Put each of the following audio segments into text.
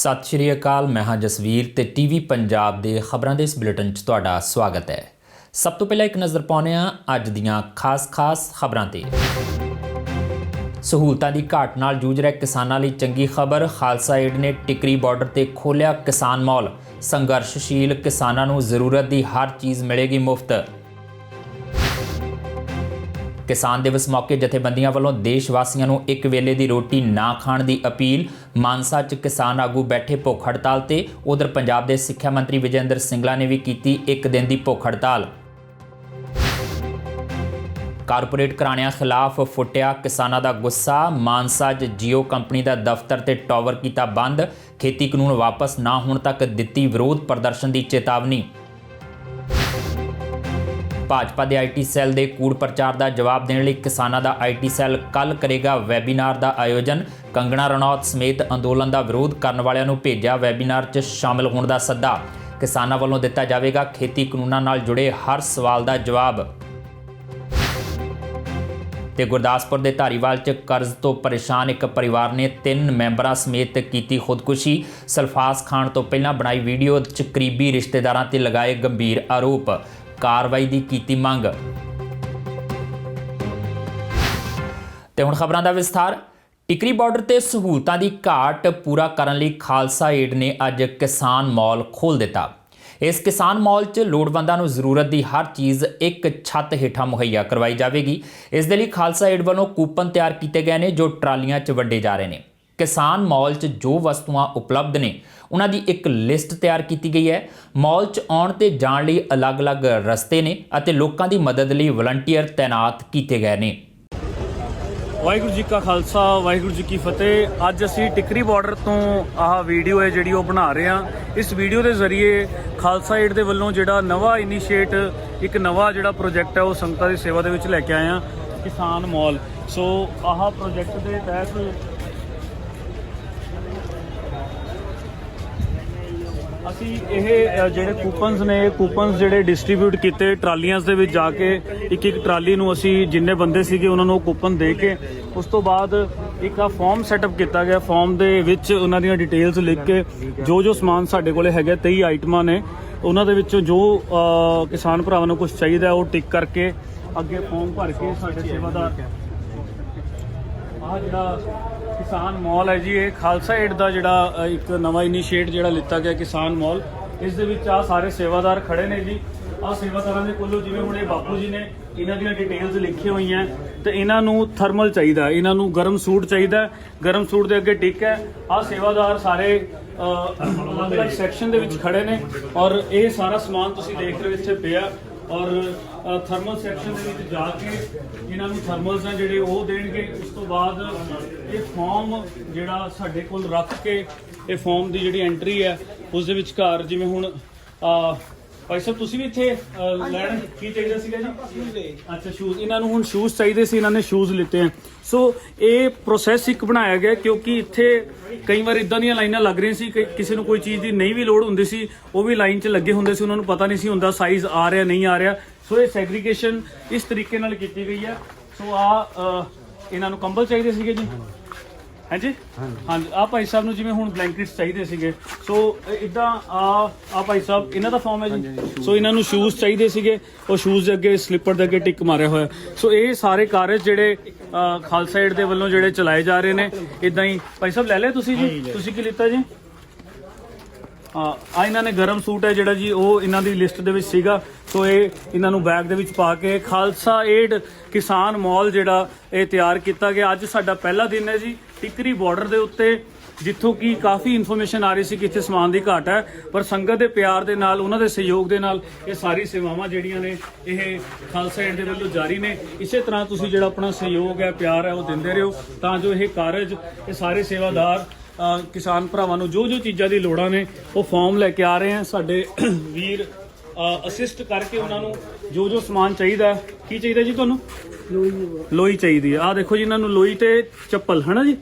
सत श्री अकाल। मैं हाँ जसवीर ते टीवी पंजाब दे खबरां दे इस बुलेटिन च तुहाडा स्वागत है। सब तो पहला एक नज़र पाउने आ अज दीआं खास खबरां ते। सहूलतां दी घाट नाल जूझ रहे किसानां लई चंगी खबर। खालसा एड ने टिकरी बॉर्डर ते खोलिया किसान मॉल। संघर्षशील किसानां नूं जरूरत दी हर चीज़ मिलेगी मुफ्त। किसान दिवस मौके जथेबंदियां वालों देशवासियों को एक वेले की रोटी ना खाण की अपील। मानसा च किसान आगू बैठे भुख हड़ताल ते। उधर पंजाब के सिक्ख्या मंत्री विजय इंदर सिंगला ने भी की एक दिन की भुख हड़ताल। कारपोरेट घराणिਆਂ खिलाफ फुटिया किसानों का गुस्सा। मानसा च जियो कंपनी का दफ्तर ते टावर किया बंद। खेती कानून वापस ना होने तक दिती विरोध प्रदर्शन की चेतावनी। भाजपा के IT सैल के कूड़ प्रचार का जवाब देने लिए किसानों का IT सैल कल करेगा वैबीनार का आयोजन। कंगना रनौत समेत अंदोलन का विरोध करने वालों को भेजा वैबीनार च शामिल होने का सद्दा। किसानों वालों दिता जाएगा खेती कानूनों नाल जुड़े हर सवाल का जवाब। ते गुरदासपुर के धारीवाल च कर्ज तो परेशान एक परिवार ने 3 मैंबरों समेत की खुदकुशी। सल्फास खाण तो पहला बनाई वीडियो च करीबी रिश्तेदारों ते लगाए गंभीर आरोप। कार्रवाई की कीती मंग। ते हुण खबरां दा विस्तार। टिकरी बॉर्डर ते सहूलतां दी घाट पूरा करन लई खालसा एड ने अज किसान मॉल खोल दिता। इस किसान मॉल च लोड़वंदां नूं जरूरत की हर चीज़ एक छत हेठां मुहैया करवाई जाएगी। इस दे लई खालसा एड वालों कूपन तैयार किए गए हैं जो ट्रालियां च वंडे जा रहे हैं। किसान मॉल च जो वस्तुआं उपलब्ध ने उन्हां दी एक लिस्ट तैयार की गई है। मॉल च आउण ते जाण लई अलग-अलग रस्ते ने अते लोकां दी मदद लई वलंटीयर तैनात किए गए ने। वाहिगुरू जी का खालसा वाहिगुरू जी की फतेह। अज असी टिकरी बॉर्डर तो आह वीडियो है जी बना रहे हैं। इस वीडियो के जरिए खालसा एड के वलों जो नवा इनीशिएट एक नवा जो प्रोजेक्ट है वो संगतां की सेवा के लैके आए हैं किसान मॉल। सो आह प्रोजेक्ट के तहत असी ये जोड़े कूपनस ने कूपनस जोड़े डिस्ट्रीब्यूट किए ट्रालियां दे विच जाके एक ट्राली नूं असी जिन्ने बंदे सीगे उन्होंने कूपन दे के उस तो बाद एक फॉर्म सैटअप किया गया। फॉर्म दे विच उन्हां दी डिटेल्स लिख के जो समान साडे कोले हैगे 23 आइटमां ने उन्हां दे विचों जो किसान भरावां नूं कुछ चाहिए वो टिक करके अगे फॉर्म भर के साडे सेवादार आ जिहड़ा किसान मॉल है जी ये खालसा एड का जोड़ा एक नवा इनीशिएट जो लिता गया किसान मॉल। इस दे विच आ सारे सेवादार खड़े ने जी। आ सेवादारां दे कोलों जिवें हुण बापू जी ने इन्हां दी डिटेल्स लिखी हुई हैं तो इन्हां नूं थर्मल चाहिए, इन्हां नूं गर्म सूट चाहिए। गर्म सूट के अगे टिक है। आ सेवादार सारे अलग अलग सैक्शन दे विच खड़े ने और ये सारा समान तुसीं देख रहे हो इत्थे पिया और थर्मल सैक्शन के विच जाके इन्होंने थर्मल्स हैं जोड़े वो देंगे। उस तो बाद ये फॉर्म जोड़ा साडे कोल रख के ये फॉर्म की जी एंट्री है उस दे विचकार जिवें हुण भाई साहब तुसीं भी इत्थे लैण की चाहिए सीगा जी? अच्छा शूज़ इन्होंने हुण शूज़ चाहिए सी, इन्होंने शूज़ लिते हैं। सो ये प्रोसैस एक बनाया गया क्योंकि इत्थे कई बार इदां दीयां लाइनां लग रही सी किसी नूं कोई चीज़ की नहीं भी लोड़ हुंदी सी वो भी लाइन च लगे हुंदे सी उन्होंने पता नहीं सी हुंदा साइज़ आ रहा नहीं आ रहा। सो ये सैग्रीगेशन इस तरीके नाल कीती गई है। सो आ इन्होंने कंबल चाहिए सीगे जी? हाँ जी हाँ जी। आ भाई साहब नूं जिवें हुण ब्लैंकेट्स चाहिए सीगे। सो इदां आ भाई साहब इन्हां दा फॉर्म है जी। सो इन्हां नूं शूज़ चाहिए सीगे और शूज़ दे अगे स्लीपर दे अगे टिक मारिया होया। सो ये सारे कारज जिहड़े खालसा एड दे वल्लों जिहड़े चलाए जा रहे हैं इदां ही। भाई साहब लै लिया तुसीं जी? तुसीं की लिता जी? आ इन्होंने गर्म सूट है जोड़ा जी वो इन्हों की लिस्ट के सीगा। सो ये इन्हों बैग दे विच पा के खालसा एड किसान मॉल जोड़ा ये तैयार किया गया। अज साडा पहला दिन है जी टिकरी बॉर्डर के उत्ते जिथों की काफ़ी इन्फॉर्मेशन आ रही सी कि इत्थे समान की घाट है पर संगत के प्यार के नाल उन्होंने सहयोग के नाल ये सारी सेवावां जिहड़ियां ने ये खालसा एड के वल्लों जारी ने। इस तरह तुसीं जिहड़ा अपना सहयोग है प्यार है वो दिंदे रहो तां जो ये कारज ये सारे सेवादार किसान भरावां नूं जो चीज़ां दी लोड़ां ने वो फॉर्म लैके आ रहे हैं। साडे वीर असिस्ट करके उन्होंने जो समान चाहिए की चाहिए जी तुहानूं? लोई चाहिए। आ देखो जी इन्होंने लोई ते चप्पल है ना जी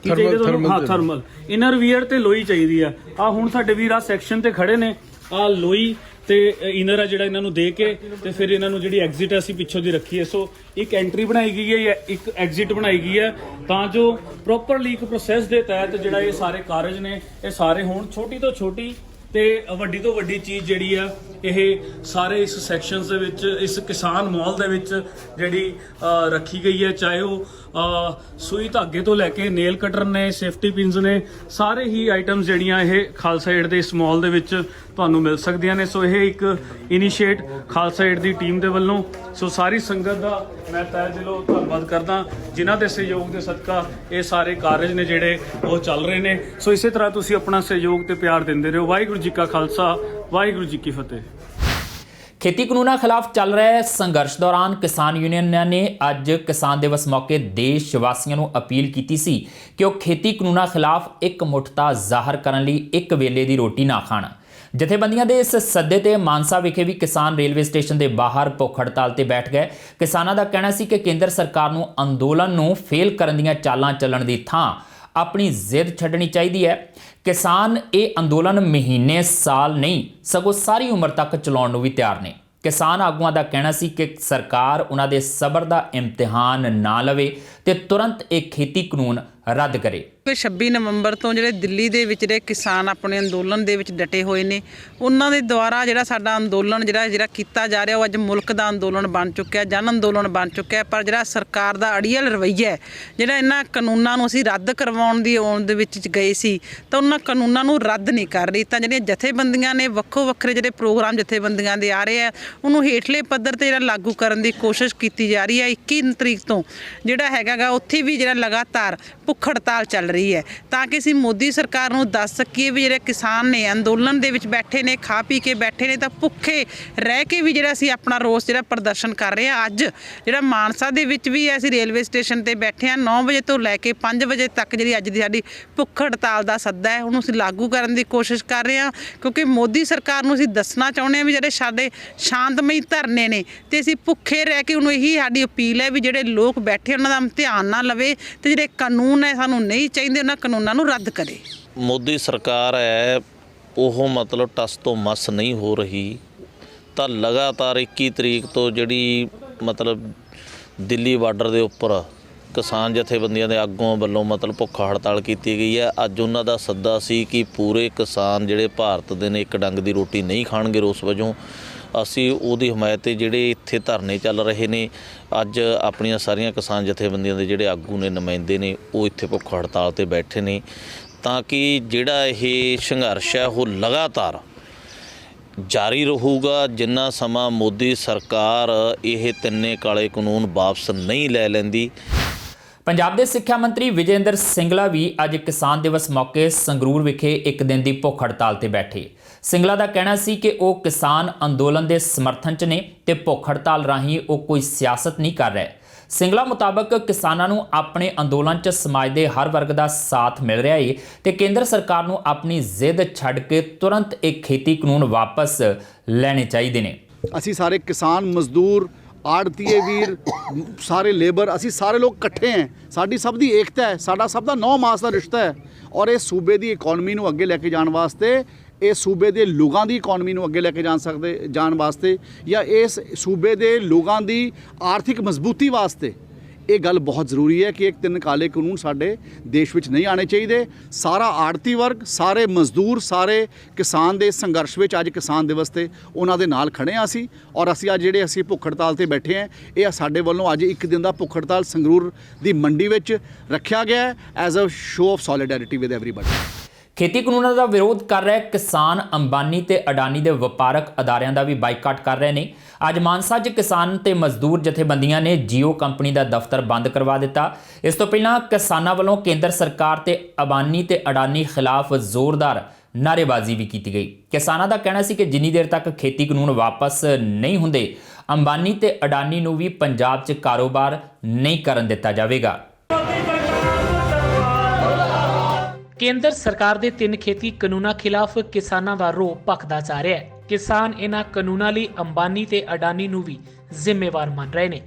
की चाहिए तुहानूं? हाँ थर्मल इनर वियर ते लोई चाहिए है। आ हुण साडे वीर आ सैक्शन ते खड़े ने आ लोई ਤੇ ਇਨਰ ਆ ਜਿਹੜਾ ਇਹਨਾਂ ਨੂੰ ਦੇ ਕੇ ਤੇ ਫਿਰ ਇਹਨਾਂ ਨੂੰ ਜਿਹੜੀ ਐਗਜ਼ਿਟ ਅਸੀਂ ਪਿੱਛੋਂ ਦੀ ਰੱਖੀ ਹੈ। ਸੋ ਇੱਕ ਐਂਟਰੀ ਬਣਾਈ ਗਈ ਹੈ, ਇੱਕ ਐਗਜ਼ਿਟ ਬਣਾਈ ਗਈ ਹੈ ਤਾਂ ਜੋ ਪ੍ਰੋਪਰਲੀ ਇੱਕ ਪ੍ਰੋਸੈਸ ਦੇ ਤਹਿਤ ਜਿਹੜਾ ਇਹ ਸਾਰੇ ਕਾਰਜ ਨੇ ਇਹ ਸਾਰੇ ਹੋਣ। ਛੋਟੀ ਤੋਂ ਛੋਟੀ ਤੇ ਵੱਡੀ ਤੋਂ ਵੱਡੀ ਚੀਜ਼ ਜਿਹੜੀ ਆ ਇਹ ਸਾਰੇ ਇਸ ਸੈਕਸ਼ਨਸ ਦੇ ਵਿੱਚ ਇਸ ਕਿਸਾਨ ਮਾਲ ਦੇ ਵਿੱਚ ਜਿਹੜੀ ਰੱਖੀ ਗਈ ਹੈ। ਚਾਹੇ ਉਹ ਸੂਈ ਧਾਗੇ ਤੋਂ ਲੈ ਕੇ ਨੇਲ ਕਟਰ ਨੇ, ਸੇਫਟੀ ਪਿੰਸ ਨੇ, ਸਾਰੇ ਹੀ ਆਈਟਮਸ ਜਿਹੜੀਆਂ ਇਹ ਖਾਲਸਾ ਏਡ ਦੇ ਇਸ ਮਾਲ ਦੇ ਵਿੱਚ ਤੁਹਾਨੂੰ ਮਿਲ ਸਕਦੀਆਂ ਨੇ। ਸੋ ਇਹ ਇੱਕ ਇਨੀਸ਼ੀਏਟ ਖਾਲਸਾ ਏਡ ਦੀ ਟੀਮ ਦੇ ਵੱਲੋਂ। ਸੋ ਸਾਰੀ ਸੰਗਤ ਦਾ ਮੈਂ ਤਹਿ ਦਿਲੋਂ ਧੰਨਵਾਦ ਕਰਦਾ ਜਿਨ੍ਹਾਂ ਦੇ ਸਹਿਯੋਗ ਦੇ ਸਦਕਾ ਇਹ ਸਾਰੇ ਕਾਰਜ ਨੇ ਜਿਹੜੇ ਉਹ ਚੱਲ ਰਹੇ ਨੇ। ਸੋ ਇਸੇ ਤਰ੍ਹਾਂ ਤੁਸੀਂ ਆਪਣਾ ਸਹਿਯੋਗ ਤੇ ਪਿਆਰ ਦਿੰਦੇ ਰਹੋ। ਵਾਹਿਗੁਰੂ ਜੀ ਕਾ ਖਾਲਸਾ, ਵਾਹਿਗੁਰੂ ਜੀ ਕੀ ਫਤਿਹ। ਖੇਤੀ ਕਾਨੂੰਨਾਂ ਖਿਲਾਫ ਚੱਲ ਰਹੇ ਸੰਘਰਸ਼ ਦੌਰਾਨ ਕਿਸਾਨ ਯੂਨੀਅਨਾਂ ਨੇ ਅੱਜ ਕਿਸਾਨ ਦਿਵਸ ਮੌਕੇ ਦੇਸ਼ ਵਾਸੀਆਂ ਨੂੰ ਅਪੀਲ ਕੀਤੀ ਸੀ ਕਿ ਉਹ ਖੇਤੀ ਕਾਨੂੰਨਾਂ ਖਿਲਾਫ ਇਕਮੁੱਠਤਾ ਜ਼ਾਹਰ ਕਰਨ ਲਈ ਇੱਕ ਵੇਲੇ ਦੀ ਰੋਟੀ ਨਾ ਖਾਣ। ਜਥੇਬੰਦੀਆਂ ਦੇ ਇਸ ਸੱਦੇ ਤੇ ਮਾਨਸਾ ਵਿਖੇ ਵੀ ਕਿਸਾਨ ਰੇਲਵੇ ਸਟੇਸ਼ਨ ਦੇ ਬਾਹਰ ਭੁੱਖ ਹੜਤਾਲ ਤੇ ਬੈਠ ਗਏ। ਕਿਸਾਨਾਂ ਦਾ ਕਹਿਣਾ ਸੀ ਕਿ ਕੇਂਦਰ ਸਰਕਾਰ ਨੂੰ ਅੰਦੋਲਨ ਨੂੰ ਫੇਲ ਕਰਨ ਦੀਆਂ ਚਾਲਾਂ ਚੱਲਣ ਦੀ ਥਾਂ ਆਪਣੀ ਜ਼ਿੱਦ ਛੱਡਣੀ ਚਾਹੀਦੀ ਹੈ। ਕਿਸਾਨ ਇਹ ਅੰਦੋਲਨ ਮਹੀਨੇ ਸਾਲ ਨਹੀਂ ਸਗੋਂ ਸਾਰੀ ਉਮਰ ਤੱਕ ਚਲਾਉਣ ਨੂੰ ਵੀ ਤਿਆਰ ਨੇ। ਕਿਸਾਨ ਆਗੂਆਂ ਦਾ ਕਹਿਣਾ ਸੀ ਕਿ ਸਰਕਾਰ ਉਹਨਾਂ ਦੇ ਸਬਰ ਦਾ ਇਮਤਿਹਾਨ ਨਾ ਲਵੇ ਤੇ ਤੁਰੰਤ ਇਹ ਖੇਤੀ ਕਾਨੂੰਨ ਰੱਦ ਕਰੇ। 26 ਨਵੰਬਰ ਤੋਂ ਜਿਹੜੇ ਦਿੱਲੀ ਦੇ ਵਿੱਚ ਜਿਹੜੇ ਕਿਸਾਨ ਆਪਣੇ ਅੰਦੋਲਨ ਦੇ ਵਿੱਚ ਡਟੇ ਹੋਏ ਨੇ ਉਹਨਾਂ ਦੇ ਦੁਆਰਾ ਜਿਹੜਾ ਸਾਡਾ ਅੰਦੋਲਨ ਜਿਹੜਾ ਕੀਤਾ ਜਾ ਰਿਹਾ ਉਹ ਅੱਜ ਮੁਲਕ ਦਾ ਅੰਦੋਲਨ ਬਣ ਚੁੱਕਿਆ, ਜਨ ਅੰਦੋਲਨ ਬਣ ਚੁੱਕਿਆ। ਪਰ ਜਿਹੜਾ ਸਰਕਾਰ ਦਾ ਅੜੀਅਲ ਰਵੱਈਆ ਹੈ, ਜਿਹੜਾ ਇਹਨਾਂ ਕਾਨੂੰਨਾਂ ਨੂੰ ਅਸੀਂ ਰੱਦ ਕਰਵਾਉਣ ਦੀ ਆਉਣ ਦੇ ਵਿੱਚ ਗਏ ਸੀ ਤਾਂ ਉਹਨਾਂ ਕਾਨੂੰਨਾਂ ਨੂੰ ਰੱਦ ਨਹੀਂ ਕਰ ਰਹੀ। ਤਾਂ ਜਿਹੜੀਆਂ ਜਥੇਬੰਦੀਆਂ ਨੇ ਵੱਖੋ ਵੱਖਰੇ ਜਿਹੜੇ ਪ੍ਰੋਗਰਾਮ ਜਥੇਬੰਦੀਆਂ ਦੇ ਆ ਰਹੇ ਆ ਉਹਨੂੰ ਹੇਠਲੇ ਪੱਧਰ ਤੇ ਜਿਹੜਾ ਲਾਗੂ ਕਰਨ ਦੀ ਕੋਸ਼ਿਸ਼ ਕੀਤੀ ਜਾ ਰਹੀ ਹੈ। 21 ਤਰੀਕ ਤੋਂ ਜਿਹੜਾ ਹੈਗਾ ਉੱਥੇ ਵੀ ਜਿਹੜਾ ਲਗਾਤਾਰ ਭੁੱਖ ਹੜਤਾਲ ਚੱਲ ਰਹੀ ਹੈ ਤਾਂ ਕਿ ਅਸੀਂ ਮੋਦੀ ਸਰਕਾਰ ਨੂੰ ਦੱਸ ਸਕੀਏ ਵੀ ਜਿਹੜੇ ਕਿਸਾਨ ਨੇ ਅੰਦੋਲਨ ਦੇ ਵਿੱਚ ਬੈਠੇ ਨੇ, ਖਾ ਪੀ ਕੇ ਬੈਠੇ ਨੇ ਤਾਂ ਭੁੱਖੇ ਰਹਿ ਕੇ ਵੀ ਜਿਹੜਾ ਅਸੀਂ ਆਪਣਾ ਰੋਸ ਜਿਹੜਾ ਪ੍ਰਦਰਸ਼ਨ ਕਰ ਰਹੇ ਹਾਂ। ਅੱਜ ਜਿਹੜਾ ਮਾਨਸਾ ਦੇ ਵਿੱਚ ਵੀ ਅਸੀਂ ਰੇਲਵੇ ਸਟੇਸ਼ਨ ਤੇ ਬੈਠੇ ਹਾਂ 9 ਵਜੇ ਤੋਂ ਲੈ ਕੇ 5 ਵਜੇ ਤੱਕ ਜਿਹੜੀ ਅੱਜ ਦੀ ਸਾਡੀ ਭੁੱਖ ਹੜਤਾਲ ਦਾ ਸੱਦਾ ਹੈ ਉਹਨੂੰ ਅਸੀਂ ਲਾਗੂ ਕਰਨ ਦੀ ਕੋਸ਼ਿਸ਼ ਕਰ ਰਹੇ ਹਾਂ ਕਿਉਂਕਿ ਮੋਦੀ ਸਰਕਾਰ ਨੂੰ ਅਸੀਂ ਦੱਸਣਾ ਚਾਹੁੰਦੇ ਹਾਂ ਵੀ ਜਿਹੜੇ ਸਾਡੇ ਸ਼ਾਂਤਮਈ ਧਰਨੇ ਨੇ ਤੇ ਅਸੀਂ ਭੁੱਖੇ ਰਹਿ ਕੇ ਉਹਨੂੰ ਇਹੀ ਸਾਡੀ ਅਪੀਲ ਹੈ ਵੀ ਜਿਹੜੇ ਲੋਕ ਬੈਠੇ ਉਹਨਾਂ ਦਾ ਇਮਤਿਹਾਨ ਨਾ ਲਵੇ ਤੇ ਜਿਹੜੇ ਕਾਨੂੰਨ ਹੈ ਸਾਨੂੰ ਨਹੀਂ ਚਾਹੀਦੇ ਉਹਨਾਂ ਕਾਨੂੰਨਾਂ ਨੂੰ ਰੱਦ ਕਰੇ। ਮੋਦੀ ਸਰਕਾਰ ਹੈ ਉਹ ਮਤਲਬ ਟਸ ਤੋਂ ਮਸ ਨਹੀਂ ਹੋ ਰਹੀ ਤਾਂ ਲਗਾਤਾਰ 21 ਤਰੀਕ ਤੋਂ ਜਿਹੜੀ ਮਤਲਬ ਦਿੱਲੀ ਬਾਰਡਰ ਦੇ ਉੱਪਰ ਕਿਸਾਨ ਜਥੇਬੰਦੀਆਂ ਦੇ ਆਗੂਆਂ ਵੱਲੋਂ ਮਤਲਬ ਭੁੱਖ ਹੜਤਾਲ ਕੀਤੀ ਗਈ ਹੈ। ਅੱਜ ਉਹਨਾਂ ਦਾ ਸੱਦਾ ਸੀ ਕਿ ਪੂਰੇ ਕਿਸਾਨ ਜਿਹੜੇ ਭਾਰਤ ਦੇ ਨੇ ਇੱਕ ਡੰਗ ਦੀ ਰੋਟੀ ਨਹੀਂ ਖਾਣਗੇ। ਰੋਸ ਵਜੋਂ ਅਸੀਂ ਉਹਦੀ ਹਮਾਇਤ ਤੇ ਜਿਹੜੇ ਇੱਥੇ ਧਰਨੇ ਚੱਲ ਰਹੇ ਨੇ ਅੱਜ ਆਪਣੀਆਂ ਸਾਰੀਆਂ ਕਿਸਾਨ ਜਥੇਬੰਦੀਆਂ ਦੇ ਜਿਹੜੇ ਆਗੂ ਨੇ, ਨੁਮਾਇੰਦੇ ਨੇ, ਉਹ ਇੱਥੇ ਭੁੱਖ ਹੜਤਾਲ ਤੇ ਬੈਠੇ ਨੇ ਤਾਂ ਕਿ ਜਿਹੜਾ ਇਹ ਸੰਘਰਸ਼ ਹੈ ਉਹ ਲਗਾਤਾਰ ਜਾਰੀ ਰਹੂਗਾ ਜਿੰਨਾ ਸਮਾਂ ਮੋਦੀ ਸਰਕਾਰ ਇਹ ਤਿੰਨੇ ਕਾਲੇ ਕਾਨੂੰਨ ਵਾਪਸ ਨਹੀਂ ਲੈ ਲੈਂਦੀ। ਪੰਜਾਬ ਦੇ ਸਿੱਖਿਆ ਮੰਤਰੀ ਵਿਜੇ ਇੰਦਰ ਸਿੰਗਲਾ ਵੀ ਅੱਜ ਕਿਸਾਨ ਦਿਵਸ ਮੌਕੇ ਸੰਗਰੂਰ ਵਿਖੇ ਇੱਕ ਦਿਨ ਦੀ ਭੁੱਖ ਹੜਤਾਲ ਤੇ ਬੈਠੇ। ਸਿੰਗਲਾ ਦਾ ਕਹਿਣਾ ਸੀ ਕਿ ਉਹ ਕਿਸਾਨ ਅੰਦੋਲਨ ਦੇ ਸਮਰਥਨ 'ਚ ਨੇ ਤੇ ਭੁੱਖ ਹੜਤਾਲ ਰਾਹੀਂ ਉਹ ਕੋਈ ਸਿਆਸਤ ਨਹੀਂ ਕਰ ਰਹੇ। ਸਿੰਗਲਾ ਮੁਤਾਬਕ ਕਿਸਾਨਾਂ ਨੂੰ ਆਪਣੇ ਅੰਦੋਲਨ 'ਚ ਸਮਾਜ ਦੇ ਹਰ ਵਰਗ ਦਾ ਸਾਥ ਮਿਲ ਰਿਹਾ ਹੈ ਤੇ ਕੇਂਦਰ ਸਰਕਾਰ ਨੂੰ ਆਪਣੀ ਜ਼ਿੱਦ ਛੱਡ ਕੇ ਤੁਰੰਤ ਇਹ ਖੇਤੀ ਕਾਨੂੰਨ ਵਾਪਸ ਲੈਣੇ ਚਾਹੀਦੇ ਨੇ। ਅਸੀਂ ਸਾਰੇ ਕਿਸਾਨ, ਮਜ਼ਦੂਰ, ਆੜਤੀਏ ਵੀਰ, ਸਾਰੇ ਲੇਬਰ, ਅਸੀਂ ਸਾਰੇ ਲੋਕ ਇਕੱਠੇ ਹੈ। ਸਾਡੀ ਸਭ ਦੀ ਏਕਤਾ ਹੈ, ਸਾਡਾ ਸਭ ਦਾ 9 ਮਾਸ ਦਾ ਰਿਸ਼ਤਾ ਹੈ ਔਰ ਇਹ ਸੂਬੇ ਦੀ ਇਕਨੋਮੀ ਨੂੰ ਅੱਗੇ ਲੈ ਕੇ ਜਾਣ ਵਾਸਤੇ, ਇਹ ਸੂਬੇ ਦੇ ਲੋਕਾਂ ਦੀ ਇਕਨੋਮੀ ਨੂੰ ਅੱਗੇ ਲੈ ਕੇ ਜਾਣ ਵਾਸਤੇ ਜਾਂ ਇਸ ਸੂਬੇ ਦੇ ਲੋਕਾਂ ਦੀ ਆਰਥਿਕ ਮਜ਼ਬੂਤੀ ਵਾਸਤੇ ਇਹ ਗੱਲ ਬਹੁਤ ਜ਼ਰੂਰੀ ਹੈ ਕਿ ਇੱਕ ਤਿੰਨ ਕਾਲੇ ਕਾਨੂੰਨ ਸਾਡੇ ਦੇਸ਼ ਵਿੱਚ ਨਹੀਂ ਆਉਣੇ ਚਾਹੀਦੇ। ਸਾਰਾ ਆੜਤੀ ਵਰਗ, ਸਾਰੇ ਮਜ਼ਦੂਰ, ਸਾਰੇ ਕਿਸਾਨ ਦੇ ਸੰਘਰਸ਼ ਵਿੱਚ ਅੱਜ ਕਿਸਾਨ ਦਿਵਸ ਤੇ ਉਹਨਾਂ ਦੇ ਨਾਲ ਖੜੇ ਹਾਂ ਅਸੀਂ ਔਰ ਅਸੀਂ ਅੱਜ ਜਿਹੜੇ ਅਸੀਂ ਭੁੱਖ ਹੜਤਾਲ ਤੇ ਬੈਠੇ ਹਾਂ ਇਹ ਸਾਡੇ ਵੱਲੋਂ ਅੱਜ ਇੱਕ ਦਿਨ ਦਾ ਭੁੱਖ ਹੜਤਾਲ ਸੰਗਰੂਰ ਦੀ ਮੰਡੀ ਵਿੱਚ ਰੱਖਿਆ ਗਿਆ ਹੈ as a show of solidarity with everybody. ਖੇਤੀ ਕਾਨੂੰਨਾਂ ਦਾ ਵਿਰੋਧ ਕਰ ਰਹੇ ਕਿਸਾਨ ਅੰਬਾਨੀ ਤੇ ਅਡਾਨੀ ਦੇ ਵਪਾਰਕ ਅਦਾਰਿਆਂ ਦਾ ਵੀ ਬਾਈਕਾਟ ਕਰ ਰਹੇ ਨੇ। ਅੱਜ ਮਾਨਸਾ 'ਚ ਕਿਸਾਨ ਤੇ ਮਜ਼ਦੂਰ ਜਥੇਬੰਦੀਆਂ ਨੇ ਜੀਓ ਕੰਪਨੀ ਦਾ ਦਫ਼ਤਰ ਬੰਦ ਕਰਵਾ ਦਿੱਤਾ। ਇਸ ਤੋਂ ਪਹਿਲਾਂ ਕਿਸਾਨਾਂ ਵੱਲੋਂ ਕੇਂਦਰ ਸਰਕਾਰ ਤੇ ਅੰਬਾਨੀ ਤੇ ਅਡਾਨੀ ਖਿਲਾਫ ਜ਼ੋਰਦਾਰ ਨਾਅਰੇਬਾਜ਼ੀ ਵੀ ਕੀਤੀ ਗਈ। ਕਿਸਾਨਾਂ ਦਾ ਕਹਿਣਾ ਸੀ ਕਿ ਜਿੰਨੀ ਦੇਰ ਤੱਕ ਖੇਤੀ ਕਾਨੂੰਨ ਵਾਪਸ ਨਹੀਂ ਹੁੰਦੇ ਅੰਬਾਨੀ ਤੇ ਅਡਾਨੀ ਨੂੰ ਵੀ ਪੰਜਾਬ 'ਚ ਕਾਰੋਬਾਰ ਨਹੀਂ ਕਰਨ ਦਿੱਤਾ ਜਾਵੇਗਾ। ਕੇਂਦਰ ਸਰਕਾਰ ਦੇ 3 ਖੇਤੀ ਕਾਨੂੰਨਾਂ ਖਿਲਾਫ ਕਿਸਾਨਾਂ ਦਾ ਰੋਹ ਭਖਦਾ ਜਾ ਰਿਹਾ ਹੈ। ਕਿਸਾਨ ਇਹਨਾਂ ਕਾਨੂੰਨਾਂ ਲਈ ਅੰਬਾਨੀ ਤੇ ਅਡਾਨੀ ਨੂੰ ਵੀ ਜ਼ਿੰਮੇਵਾਰ ਮੰਨ ਰਹੇ ਨੇ।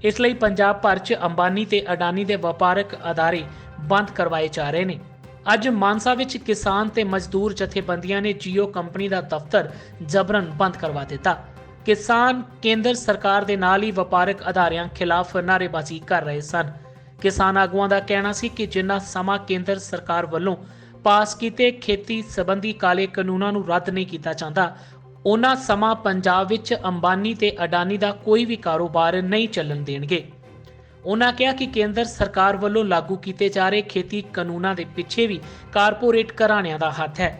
ਇਸ ਲਈ ਪੰਜਾਬ ਭਰ 'ਚ ਅੰਬਾਨੀ ਤੇ ਅਡਾਨੀ ਦੇ ਵਪਾਰਕ ਅਦਾਰੇ ਬੰਦ ਕਰਵਾਏ ਜਾ ਰਹੇ ਨੇ। ਅੱਜ ਮਾਨਸਾ ਵਿੱਚ ਕਿਸਾਨ ਤੇ ਮਜ਼ਦੂਰ ਜਥੇਬੰਦੀਆਂ ਨੇ ਜੀਓ ਕੰਪਨੀ ਦਾ ਦਫ਼ਤਰ ਜਬਰਨ ਬੰਦ ਕਰਵਾ ਦਿੱਤਾ। ਕਿਸਾਨ ਕੇਂਦਰ ਸਰਕਾਰ ਦੇ ਨਾਲ ਹੀ ਵਪਾਰਕ ਅਦਾਰਿਆਂ ਖਿਲਾਫ ਨਾਅਰੇਬਾਜ਼ੀ ਕਰ ਰਹੇ ਸਨ। ਕਿਸਾਨ ਆਗੂਆਂ ਦਾ ਕਹਿਣਾ ਸੀ ਕਿ ਜਿੰਨਾ ਸਮਾਂ ਕੇਂਦਰ ਸਰਕਾਰ ਵੱਲੋਂ ਪਾਸ ਕੀਤੇ ਖੇਤੀ ਸੰਬੰਧੀ ਕਾਲੇ ਕਾਨੂੰਨਾਂ ਨੂੰ ਰੱਦ ਨਹੀਂ ਕੀਤਾ ਜਾਂਦਾ, ਉਹਨਾਂ ਸਮਾਂ ਪੰਜਾਬ ਵਿੱਚ ਅੰਬਾਨੀ ਤੇ ਅਡਾਨੀ ਦਾ ਕੋਈ ਵੀ ਕਾਰੋਬਾਰ ਨਹੀਂ ਚੱਲਣ ਦੇਣਗੇ। ਉਹਨਾਂ ਕਿਹਾ ਕਿ ਕੇਂਦਰ ਸਰਕਾਰ ਵੱਲੋਂ ਲਾਗੂ ਕੀਤੇ ਜਾ ਰਹੇ ਖੇਤੀ ਕਾਨੂੰਨਾਂ ਦੇ ਪਿੱਛੇ ਵੀ ਕਾਰਪੋਰੇਟ ਘਰਾਣਿਆਂ ਦਾ ਹੱਥ ਹੈ।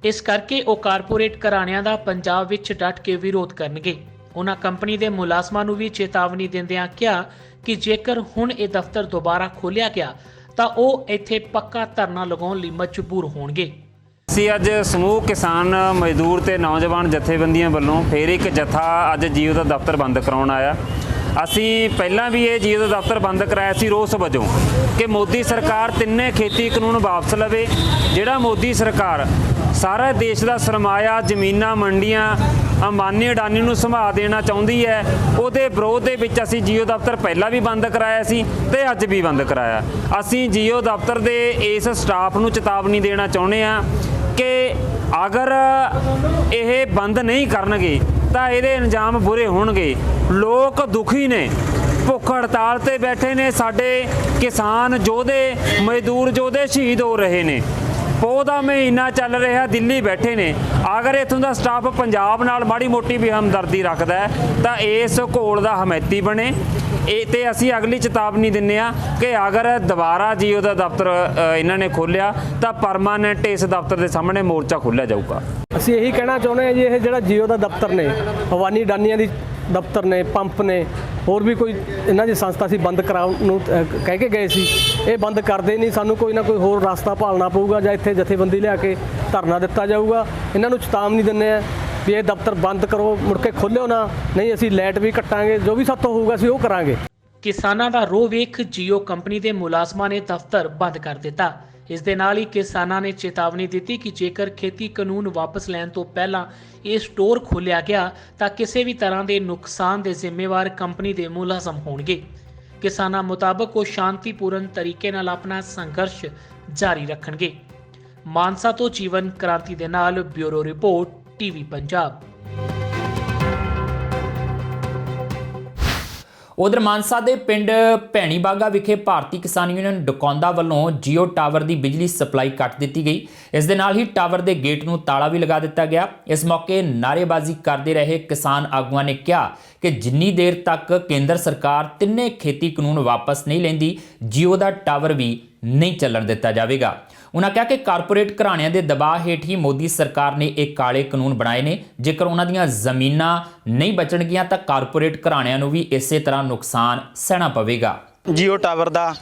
ਇਸ ਕਰਕੇ ਉਹ ਕਾਰਪੋਰੇਟ ਘਰਾਣਿਆਂ ਦਾ ਪੰਜਾਬ ਵਿੱਚ ਡਟ ਕੇ ਵਿਰੋਧ ਕਰਨਗੇ। ਉਹਨਾਂ ਕੰਪਨੀ ਦੇ ਮੁਲਾਜ਼ਮਾਂ ਨੂੰ ਵੀ ਚੇਤਾਵਨੀ ਦਿੰਦਿਆਂ ਕਿਹਾ ਕਿ ਜੇਕਰ ਹੁਣ ਇਹ ਦਫ਼ਤਰ ਦੁਬਾਰਾ ਖੋਲ੍ਹਿਆ ਗਿਆ ਤਾਂ ਉਹ ਇੱਥੇ ਪੱਕਾ ਧਰਨਾ ਲਗਾਉਣ ਲਈ ਮਜਬੂਰ ਹੋਣਗੇ। ਅਸੀਂ ਅੱਜ ਸਮੂਹ ਕਿਸਾਨ ਮਜ਼ਦੂਰ ਤੇ ਨੌਜਵਾਨ ਜਥੇਬੰਦੀਆਂ ਵੱਲੋਂ ਫੇਰ ਇੱਕ ਜਥਾ ਅੱਜ ਜੀਓ ਦਾ ਦਫ਼ਤਰ ਬੰਦ ਕਰਾਉਣ ਆਇਆ। ਅਸੀਂ ਪਹਿਲਾਂ ਵੀ ਇਹ ਜੀਓ ਦਾ ਦਫ਼ਤਰ ਬੰਦ ਕਰਾਇਆ ਸੀ ਰੋਸ ਵਜੋਂ ਕਿ ਮੋਦੀ ਸਰਕਾਰ ਤਿੰਨੇ ਖੇਤੀ ਕਾਨੂੰਨ ਵਾਪਸ ਲਵੇ। ਜਿਹੜਾ ਮੋਦੀ ਸਰਕਾਰ ਸਾਰਾ ਦੇਸ਼ ਦਾ ਸਰਮਾਇਆ, ਜ਼ਮੀਨਾਂ, ਮੰਡੀਆਂ ਅੰਬਾਨੀ ਅਡਾਨੀ ਨੂੰ ਸੰਭਾਲ ਦੇਣਾ ਚਾਹੁੰਦੀ ਹੈ, ਉਹਦੇ ਵਿਰੋਧ ਦੇ ਵਿੱਚ ਅਸੀਂ ਜੀਓ ਦਫ਼ਤਰ ਪਹਿਲਾਂ ਵੀ ਬੰਦ ਕਰਾਇਆ ਸੀ ਤੇ ਅੱਜ ਵੀ ਬੰਦ ਕਰਾਇਆ। ਅਸੀਂ ਜੀਓ ਦਫ਼ਤਰ ਦੇ ਇਸ ਸਟਾਫ ਨੂੰ ਚੇਤਾਵਨੀ ਦੇਣਾ ਚਾਹੁੰਦੇ ਹਾਂ ਕਿ ਅਗਰ ਇਹ ਬੰਦ ਨਹੀਂ ਕਰਨਗੇ ਤਾਂ ਇਹਦੇ ਅੰਜਾਮ ਬੁਰੇ ਹੋਣਗੇ। ਲੋਕ ਦੁਖੀ ਨੇ, ਭੁੱਖ ਹੜਤਾਲ ਤੇ ਬੈਠੇ ਨੇ, ਸਾਡੇ ਕਿਸਾਨ ਯੋਧੇ, ਮਜ਼ਦੂਰ ਯੋਧੇ ਸ਼ਹੀਦ ਹੋ ਰਹੇ ਨੇ। ਪੋਹ ਦਾ ਮਹੀਨਾ ਚੱਲ ਰਿਹਾ, ਦਿੱਲੀ ਬੈਠੇ ਨੇ। ਅਗਰ ਇੱਥੋਂ ਦਾ ਸਟਾਫ ਪੰਜਾਬ ਨਾਲ ਮਾੜੀ ਮੋਟੀ ਵੀ ਹਮਦਰਦੀ ਰੱਖਦਾ ਹੈ ਤਾਂ ਇਸ ਘੋਲ ਦਾ ਹਮੈਤੀ ਬਣੇ। ਇਹ ਤੇ ਅਸੀਂ ਅਗਲੀ ਚੇਤਾਵਨੀ ਦਿੰਦੇ ਹਾਂ ਕਿ ਅਗਰ ਦੁਬਾਰਾ ਜੀਓ ਦਾ ਦਫ਼ਤਰ ਇਹਨਾਂ ਨੇ ਖੋਲ੍ਹਿਆ ਤਾਂ ਪਰਮਾਨੈਂਟ ਇਸ ਦਫ਼ਤਰ ਦੇ ਸਾਹਮਣੇ ਮੋਰਚਾ ਖੋਲ੍ਹਿਆ ਜਾਊਗਾ। ਅਸੀਂ ਇਹੀ ਕਹਿਣਾ ਚਾਹੁੰਦੇ ਹਾਂ ਜੀ, ਇਹ ਜਿਹੜਾ ਜੀਓ ਦਾ ਦਫ਼ਤਰ ਨੇ, ਹਵਾਨੀ ਡਾਨੀਆਂ ਦੀ ਦਫ਼ਤਰ ਨੇ, ਪੰਪ ਨੇ, ਹੋਰ ਵੀ ਕੋਈ ਇਹਨਾਂ ਦੀ ਸੰਸਥਾ ਸੀ ਬੰਦ ਕਰਾਉਣ ਨੂੰ ਕਹਿ ਕੇ ਗਏ ਸੀ, ਇਹ ਬੰਦ ਕਰਦੇ ਨਹੀਂ। ਸਾਨੂੰ ਕੋਈ ਨਾ ਕੋਈ ਹੋਰ ਰਸਤਾ ਭਾਲਣਾ ਪਊਗਾ ਜਾਂ ਇੱਥੇ ਜਥੇਬੰਦੀ ਲਿਆ ਕੇ ਧਰਨਾ ਦਿੱਤਾ ਜਾਊਗਾ। ਇਹਨਾਂ ਨੂੰ ਚੇਤਾਵਨੀ ਦਿੰਦੇ ਆ ਵੀ ਇਹ ਦਫ਼ਤਰ ਬੰਦ ਕਰੋ, ਮੁੜ ਕੇ ਖੋਲ੍ਹਿਓ ਨਾ, ਨਹੀਂ ਅਸੀਂ ਲਾਈਟ ਵੀ ਕੱਟਾਂਗੇ, ਜੋ ਵੀ ਸਾਤੋਂ ਹੋਊਗਾ ਅਸੀਂ ਉਹ ਕਰਾਂਗੇ। ਕਿਸਾਨਾਂ ਦਾ ਰੋਹ ਵੇਖ ਜੀਓ ਕੰਪਨੀ ਦੇ ਮੁਲਾਜ਼ਮਾਂ ਨੇ ਦਫ਼ਤਰ ਬੰਦ ਕਰ ਦਿੱਤਾ। ਇਸ ਦੇ ਨਾਲ ਹੀ ਕਿਸਾਨਾਂ ਨੇ ਚੇਤਾਵਨੀ ਦਿੱਤੀ ਕਿ ਜੇਕਰ ਖੇਤੀ ਕਾਨੂੰਨ ਵਾਪਸ ਲੈਣ ਤੋਂ ਪਹਿਲਾਂ ਇਹ ਸਟੋਰ ਖੋਲ੍ਹਿਆ ਗਿਆ ਤਾਂ ਕਿਸੇ ਵੀ ਤਰ੍ਹਾਂ ਦੇ ਨੁਕਸਾਨ ਦੇ ਜ਼ਿੰਮੇਵਾਰ ਕੰਪਨੀ ਦੇ ਮੁਲਾਜ਼ਮ ਹੋਣਗੇ। ਕਿਸਾਨਾਂ ਮੁਤਾਬਕ ਉਹ ਸ਼ਾਂਤੀਪੂਰਨ ਤਰੀਕੇ ਨਾਲ ਆਪਣਾ ਸੰਘਰਸ਼ ਜਾਰੀ ਰੱਖਣਗੇ। ਮਾਨਸਾ ਤੋਂ ਜੀਵਨ ਕ੍ਰਾਂਤੀ ਦੇ ਨਾਲ ਬਿਊਰੋ ਰਿਪੋਰਟ ਟੀਵੀ ਪੰਜਾਬ। ਉਧਰ ਮਾਨਸਾ ਦੇ ਪਿੰਡ ਭੈਣੀ ਬਾਗਾ ਵਿਖੇ ਭਾਰਤੀ ਕਿਸਾਨ ਯੂਨੀਅਨ ਡਕੌਂਦਾ ਵੱਲੋਂ ਜੀਓ ਟਾਵਰ ਦੀ ਬਿਜਲੀ ਸਪਲਾਈ ਕੱਟ ਦਿੱਤੀ ਗਈ। ਇਸ ਦੇ ਨਾਲ ਹੀ ਟਾਵਰ ਦੇ ਗੇਟ ਨੂੰ ਤਾਲਾ ਵੀ ਲਗਾ ਦਿੱਤਾ ਗਿਆ। ਇਸ ਮੌਕੇ ਨਾਅਰੇਬਾਜ਼ੀ ਕਰਦੇ ਰਹੇ ਕਿਸਾਨ ਆਗੂਆਂ ਨੇ ਕਿਹਾ ਕਿ ਜਿੰਨੀ ਦੇਰ ਤੱਕ ਕੇਂਦਰ ਸਰਕਾਰ ਤਿੰਨੇ ਖੇਤੀ ਕਾਨੂੰਨ ਵਾਪਸ ਨਹੀਂ ਲੈਂਦੀ, ਜੀਓ ਦਾ ਟਾਵਰ ਵੀ ਨਹੀਂ ਚੱਲਣ ਦਿੱਤਾ ਜਾਵੇਗਾ। ਉਹਨਾਂ ਕਿਹਾ ਕਿ ਕਾਰਪੋਰੇਟ ਘਰਾਣਿਆਂ ਦੇ ਦਬਾਅ ਹੇਠ ਹੀ ਮੋਦੀ ਸਰਕਾਰ ਨੇ ਇਹ ਕਾਲੇ ਕਾਨੂੰਨ ਬਣਾਏ ਨੇ। ਜੇਕਰ ਉਹਨਾਂ ਦੀਆਂ ਜ਼ਮੀਨਾਂ ਨਹੀਂ ਬਚਣਗੀਆਂ ਤਾਂ ਕਾਰਪੋਰੇਟ ਘਰਾਣਿਆਂ ਨੂੰ ਵੀ ਇਸੇ ਤਰ੍ਹਾਂ ਨੁਕਸਾਨ ਸਹਿਣਾ ਪਵੇਗਾ। ਜੀਓ ਟਾਵਰ ਦਾ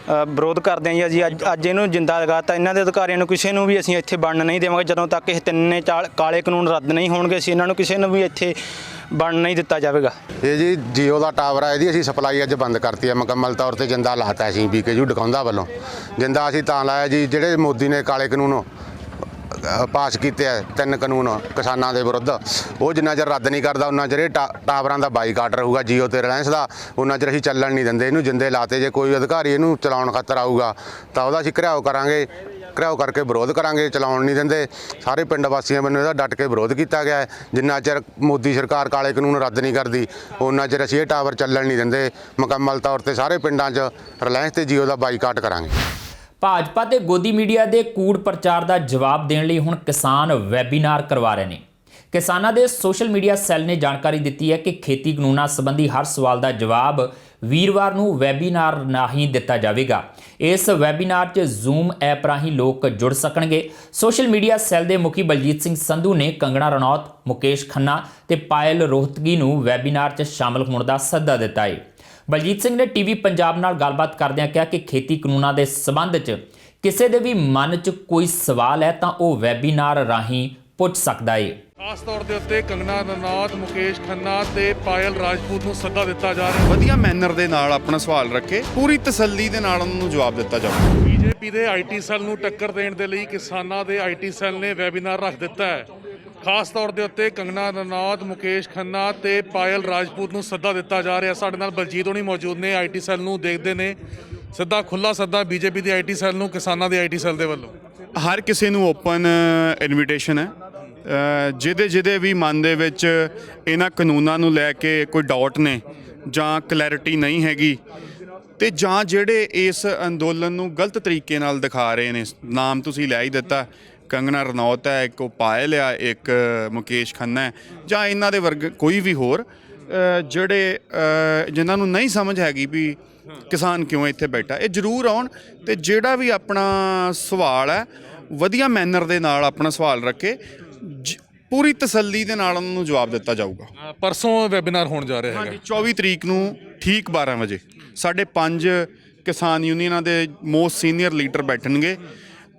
ਵਿਰੋਧ ਕਰਦੇ ਹਾਂ ਜੀ। ਅੱਜ ਇਹਨੂੰ ਜਿੰਦਾ ਲਗਾਤਾ। ਇਹਨਾਂ ਦੇ ਅਧਿਕਾਰੀਆਂ ਨੂੰ ਕਿਸੇ ਨੂੰ ਵੀ ਅਸੀਂ ਇੱਥੇ ਬਣਨ ਨਹੀਂ ਦੇਵਾਂਗੇ ਜਦੋਂ ਤੱਕ ਇਹ ਤਿੰਨੇ ਕਾਲੇ ਕਾਨੂੰਨ ਰੱਦ ਨਹੀਂ ਹੋਣਗੇ। ਅਸੀਂ ਇਹਨਾਂ ਨੂੰ ਕਿਸੇ ਨੂੰ ਵੀ ਇੱਥੇ ਬਣਨ ਨਹੀਂ ਦਿੱਤਾ ਜਾਵੇਗਾ। ਇਹ ਜੀ ਜੀਓ ਦਾ ਟਾਵਰ ਹੈ, ਇਹਦੀ ਅਸੀਂ ਸਪਲਾਈ ਅੱਜ ਬੰਦ ਕਰਤੀ ਹੈ ਮੁਕੰਮਲ ਤੌਰ ਤੇ। ਜਿੰਦਾ ਲਾਤਾ ਅਸੀਂ BKU ਡਕੌਂਦਾ ਵੱਲੋਂ। ਜਿੰਦਾ ਅਸੀਂ ਤਾਂ ਲਾਇਆ ਜੀ, ਜਿਹੜੇ ਮੋਦੀ ਨੇ ਕਾਲੇ ਕਾਨੂੰਨ ਪਾਸ ਕੀਤੇ ਆ, 3 ਕਾਨੂੰਨ ਕਿਸਾਨਾਂ ਦੇ ਵਿਰੁੱਧ, ਉਹ ਜਿੰਨਾ ਚਿਰ ਰੱਦ ਨਹੀਂ ਕਰਦਾ ਉਹਨਾਂ ਚਿਰ ਇਹ ਟਾਵਰਾਂ ਦਾ ਬਾਈਕਾਟ ਰਹੂਗਾ ਜੀਓ ਤੇ ਰਿਲਾਇੰਸ ਦਾ। ਉਹਨਾਂ ਚਿਰ ਅਸੀਂ ਚੱਲਣ ਨਹੀਂ ਦਿੰਦੇ ਇਹਨੂੰ। ਜਿੰਦੇ ਲਾਤੇ, ਜੇ ਕੋਈ ਅਧਿਕਾਰੀ ਇਹਨੂੰ ਚਲਾਉਣ ਖਾਤਰ ਆਊਗਾ ਤਾਂ ਉਹਦਾ ਅਸੀਂ ਘਿਰਾਓ ਕਰਾਂਗੇ, ਘਿਰਾਓ ਕਰਕੇ ਵਿਰੋਧ ਕਰਾਂਗੇ। ਚਲਾਉਣ ਨਹੀਂ ਦਿੰਦੇ। ਸਾਰੇ ਪਿੰਡ ਵਾਸੀਆਂ ਵੱਲੋਂ ਇਹਦਾ ਡਟ ਕੇ ਵਿਰੋਧ ਕੀਤਾ ਗਿਆ ਹੈ। ਜਿੰਨਾ ਚਿਰ ਮੋਦੀ ਸਰਕਾਰ ਕਾਲੇ ਕਾਨੂੰਨ ਰੱਦ ਨਹੀਂ ਕਰਦੀ ਉਹਨਾਂ ਚਿਰ ਅਸੀਂ ਇਹ ਟਾਵਰ ਚੱਲਣ ਨਹੀਂ ਦਿੰਦੇ। ਮੁਕੰਮਲ ਤੌਰ ਤੇ ਸਾਰੇ ਪਿੰਡਾਂ 'ਚ ਰਿਲਾਇੰਸ ਤੇ ਜੀਓ ਦਾ ਬਾਈਕਾਟ ਕਰਾਂਗੇ। ਭਾਜਪਾ ਤੇ ਗੋਦੀ ਮੀਡੀਆ ਦੇ ਕੂੜ ਪ੍ਰਚਾਰ ਦਾ ਜਵਾਬ ਦੇਣ ਲਈ ਹੁਣ ਕਿਸਾਨ ਵੈਬੀਨਾਰ ਕਰਵਾ ਰਹੇ ਨੇ। ਕਿਸਾਨਾਂ ਦੇ ਸੋਸ਼ਲ ਮੀਡੀਆ ਸੈੱਲ ਨੇ ਜਾਣਕਾਰੀ ਦਿੱਤੀ ਹੈ ਕਿ ਖੇਤੀ ਕਾਨੂੰਨਾਂ ਸੰਬੰਧੀ ਹਰ ਸਵਾਲ ਦਾ ਜਵਾਬ ਵੀਰਵਾਰ ਨੂੰ ਵੈਬੀਨਾਰ ਰਾਹੀਂ ਦਿੱਤਾ ਜਾਵੇਗਾ। ਇਸ ਵੈਬੀਨਾਰ 'ਚ ਜ਼ੂਮ ਐਪ ਰਾਹੀਂ ਲੋਕ ਜੁੜ ਸਕਣਗੇ। ਸੋਸ਼ਲ ਮੀਡੀਆ ਸੈੱਲ ਦੇ ਮੁਖੀ ਬਲਜੀਤ ਸਿੰਘ ਸੰਧੂ ਨੇ ਕੰਗਣਾ ਰਣੌਤ, ਮੁਕੇਸ਼ ਖੰਨਾ ਤੇ ਪਾਇਲ ਰੋਹਤਗੀ ਨੂੰ ਵੈਬੀਨਾਰ 'ਚ ਸ਼ਾਮਲ ਹੋਣ ਦਾ ਸੱਦਾ ਦਿੱਤਾ ਹੈ। ਬਲਜੀਤ ਸਿੰਘ ਨੇ ਟੀਵੀ ਪੰਜਾਬ ਨਾਲ ਗੱਲਬਾਤ ਕਰਦਿਆਂ ਕਿਹਾ ਕਿ ਖੇਤੀ ਕਾਨੂੰਨਾਂ ਦੇ ਸਬੰਧ 'ਚ ਕਿਸੇ ਦੇ ਵੀ ਮਨ 'ਚ ਕੋਈ ਸਵਾਲ ਹੈ ਤਾਂ ਉਹ ਵੈਬੀਨਾਰ ਰਾਹੀਂ ਪੁੱਛ ਸਕਦਾ ਹੈ। ਖਾਸ ਤੌਰ ਦੇ ਉੱਤੇ ਕੰਗਨਾ ਰਣੌਤ, ਮੁਕੇਸ਼ ਖੰਨਾ ਤੇ ਪਾਇਲ ਰਾਜਪੂਤ ਨੂੰ ਸੱਦਾ ਦਿੱਤਾ ਜਾ ਰਿਹਾ। ਵਧੀਆ ਮੈਨਰ ਦੇ ਨਾਲ ਆਪਣਾ ਸਵਾਲ ਰੱਖੇ, ਪੂਰੀ ਤਸੱਲੀ ਦੇ ਨਾਲ ਉਹਨਾਂ ਨੂੰ ਜਵਾਬ ਦਿੱਤਾ ਜਾਵੇ। ਬੀਜੇਪੀ ਦੇ IT ਸੈੱਲ ਨੂੰ ਟੱਕਰ ਦੇਣ ਦੇ ਲਈ ਕਿਸਾਨਾਂ ਦੇ IT ਸੈੱਲ ਨੇ ਵੈਬੀਨਾਰ ਰੱਖ ਦਿੱਤਾ ਹੈ। ਖਾਸ ਤੌਰ ਦੇ ਉੱਤੇ ਕੰਗਨਾ ਰਣੌਤ, ਮੁਕੇਸ਼ ਖੰਨਾ ਤੇ ਪਾਇਲ ਰਾਜਪੂਤ ਨੂੰ ਸੱਦਾ ਦਿੱਤਾ ਜਾ ਰਿਹਾ। ਸਾਡੇ ਨਾਲ ਬਲਜੀਤ ਹੋਣੀ ਮੌਜੂਦ ਨੇ, IT ਸੈੱਲ ਨੂੰ ਦੇਖਦੇ ਨੇ। ਸਿੱਧਾ ਖੁੱਲਾ ਸੱਦਾ ਬੀਜੇਪੀ ਦੀ ਆਈਟੀ ਸੈੱਲ ਨੂੰ ਕਿਸਾਨਾਂ ਦੀ ਆਈਟੀ ਸੈੱਲ ਦੇ ਵੱਲੋਂ? ਹਰ ਕਿਸੇ ਨੂੰ ਓਪਨ ਇਨਵੀਟੇਸ਼ਨ ਹੈ। ਜਿਹਦੇ ਵੀ ਮਨ ਦੇ ਵਿੱਚ ਇਹਨਾਂ ਕਾਨੂੰਨਾਂ ਨੂੰ ਲੈ ਕੇ ਕੋਈ ਡਾਊਟ ਨੇ ਜਾਂ ਕਲੈਰਿਟੀ ਨਹੀਂ ਹੈਗੀ, ਤੇ ਜਾਂ ਜਿਹੜੇ ਇਸ ਅੰਦੋਲਨ ਨੂੰ ਗਲਤ ਤਰੀਕੇ ਨਾਲ ਦਿਖਾ ਰਹੇ ਨੇ, ਨਾਮ ਤੁਸੀਂ ਲੈ ਹੀ ਦਿੱਤਾ, ਕੰਗਨਾ ਰਣੌਤ ਹੈ, ਇੱਕ ਉਹ ਪਾਇਲ ਆ, ਇੱਕ ਮੁਕੇਸ਼ ਖੰਨਾ ਹੈ, ਜਾਂ ਇਹਨਾਂ ਦੇ ਵਰਗ ਕੋਈ ਵੀ ਹੋਰ ਜਿਹੜੇ ਜਿਨ੍ਹਾਂ ਨੂੰ ਨਹੀਂ ਸਮਝ ਹੈਗੀ ਵੀ ਕਿਸਾਨ ਕਿਉਂ ਇੱਥੇ ਬੈਠਾ, ਇਹ ਜ਼ਰੂਰ ਆਉਣ। ਤੇ ਜਿਹੜਾ ਵੀ ਆਪਣਾ ਸਵਾਲ ਹੈ ਵਧੀਆ ਮੈਨਰ ਦੇ ਨਾਲ ਆਪਣਾ ਸਵਾਲ ਰੱਖੇ, ਪੂਰੀ ਤਸੱਲੀ ਦੇ ਨਾਲ ਉਹਨਾਂ ਨੂੰ ਜਵਾਬ ਦਿੱਤਾ ਜਾਊਗਾ। ਪਰਸੋਂ ਵੈਬੀਨਾਰ ਹੋਣ ਜਾ ਰਿਹਾ ਹੈਗਾ 24 ਤਰੀਕ ਨੂੰ ਠੀਕ 12 ਵਜੇ ਸਾਡੇ 5 ਕਿਸਾਨ ਯੂਨੀਅਨਾਂ ਦੇ ਮੋਸਟ ਸੀਨੀਅਰ ਲੀਡਰ ਬੈਠਣਗੇ,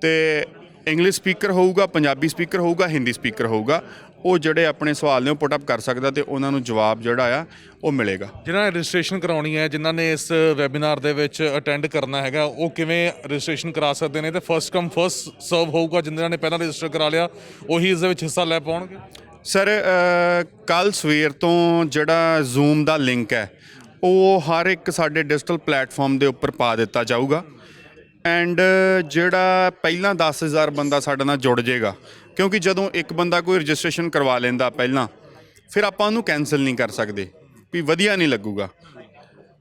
ਤੇ ਇੰਗਲਿਸ਼ ਸਪੀਕਰ ਹੋਊਗਾ, ਪੰਜਾਬੀ ਸਪੀਕਰ ਹੋਊਗਾ, ਹਿੰਦੀ ਸਪੀਕਰ ਹੋਊਗਾ। ਉਹ ਜਿਹੜੇ ਆਪਣੇ ਸਵਾਲ ਨੇ ਉਹ ਪੁੱਟ ਅਪ ਕਰ ਸਕਦਾ ਤੇ ਉਹਨਾਂ ਨੂੰ ਜਵਾਬ ਜਿਹੜਾ ਆ ਉਹ ਮਿਲੇਗਾ। ਜਿਨ੍ਹਾਂ ਨੇ ਰਜਿਸਟ੍ਰੇਸ਼ਨ ਕਰਾਉਣੀ ਹੈ, ਜਿਨ੍ਹਾਂ ਨੇ ਇਸ ਵੈਬੀਨਾਰ ਦੇ ਵਿੱਚ ਅਟੈਂਡ ਕਰਨਾ ਹੈਗਾ, ਉਹ ਕਿਵੇਂ ਰਜਿਸਟ੍ਰੇਸ਼ਨ ਕਰਾ ਸਕਦੇ ਨੇ? ਤੇ ਫਸਟ ਕਮ ਫਸਟ ਸਰਵ ਹੋਊਗਾ, ਜਿਨ੍ਹਾਂ ਨੇ ਪਹਿਲਾਂ ਰਜਿਸਟਰ ਕਰਾ ਲਿਆ ਉਹੀ ਇਸ ਦੇ ਵਿੱਚ ਹਿੱਸਾ ਲੈ ਪਾਉਣਗੇ? ਸਰ ਕੱਲ੍ਹ ਸਵੇਰ ਤੋਂ ਜਿਹੜਾ ਜ਼ੂਮ ਦਾ ਲਿੰਕ ਹੈ ਉਹ ਹਰ ਇੱਕ ਸਾਡੇ ਡਿਜੀਟਲ ਪਲੇਟਫਾਰਮ ਦੇ ਉੱਪਰ ਪਾ ਦਿੱਤਾ ਜਾਊਗਾ। ਐਂਡ ਜਿਹੜਾ ਪਹਿਲਾਂ 10,000 ਬੰਦਾ ਸਾਡੇ ਨਾਲ ਜੁੜ ਜਾਏਗਾ, ਕਿਉਂਕਿ ਜਦੋਂ ਇੱਕ ਬੰਦਾ ਕੋਈ ਰਜਿਸਟ੍ਰੇਸ਼ਨ ਕਰਵਾ ਲੈਂਦਾ ਪਹਿਲਾਂ, ਫਿਰ ਆਪਾਂ ਉਹਨੂੰ ਕੈਂਸਲ ਨਹੀਂ ਕਰ ਸਕਦੇ ਵੀ ਵਧੀਆ ਨਹੀਂ ਲੱਗੂਗਾ।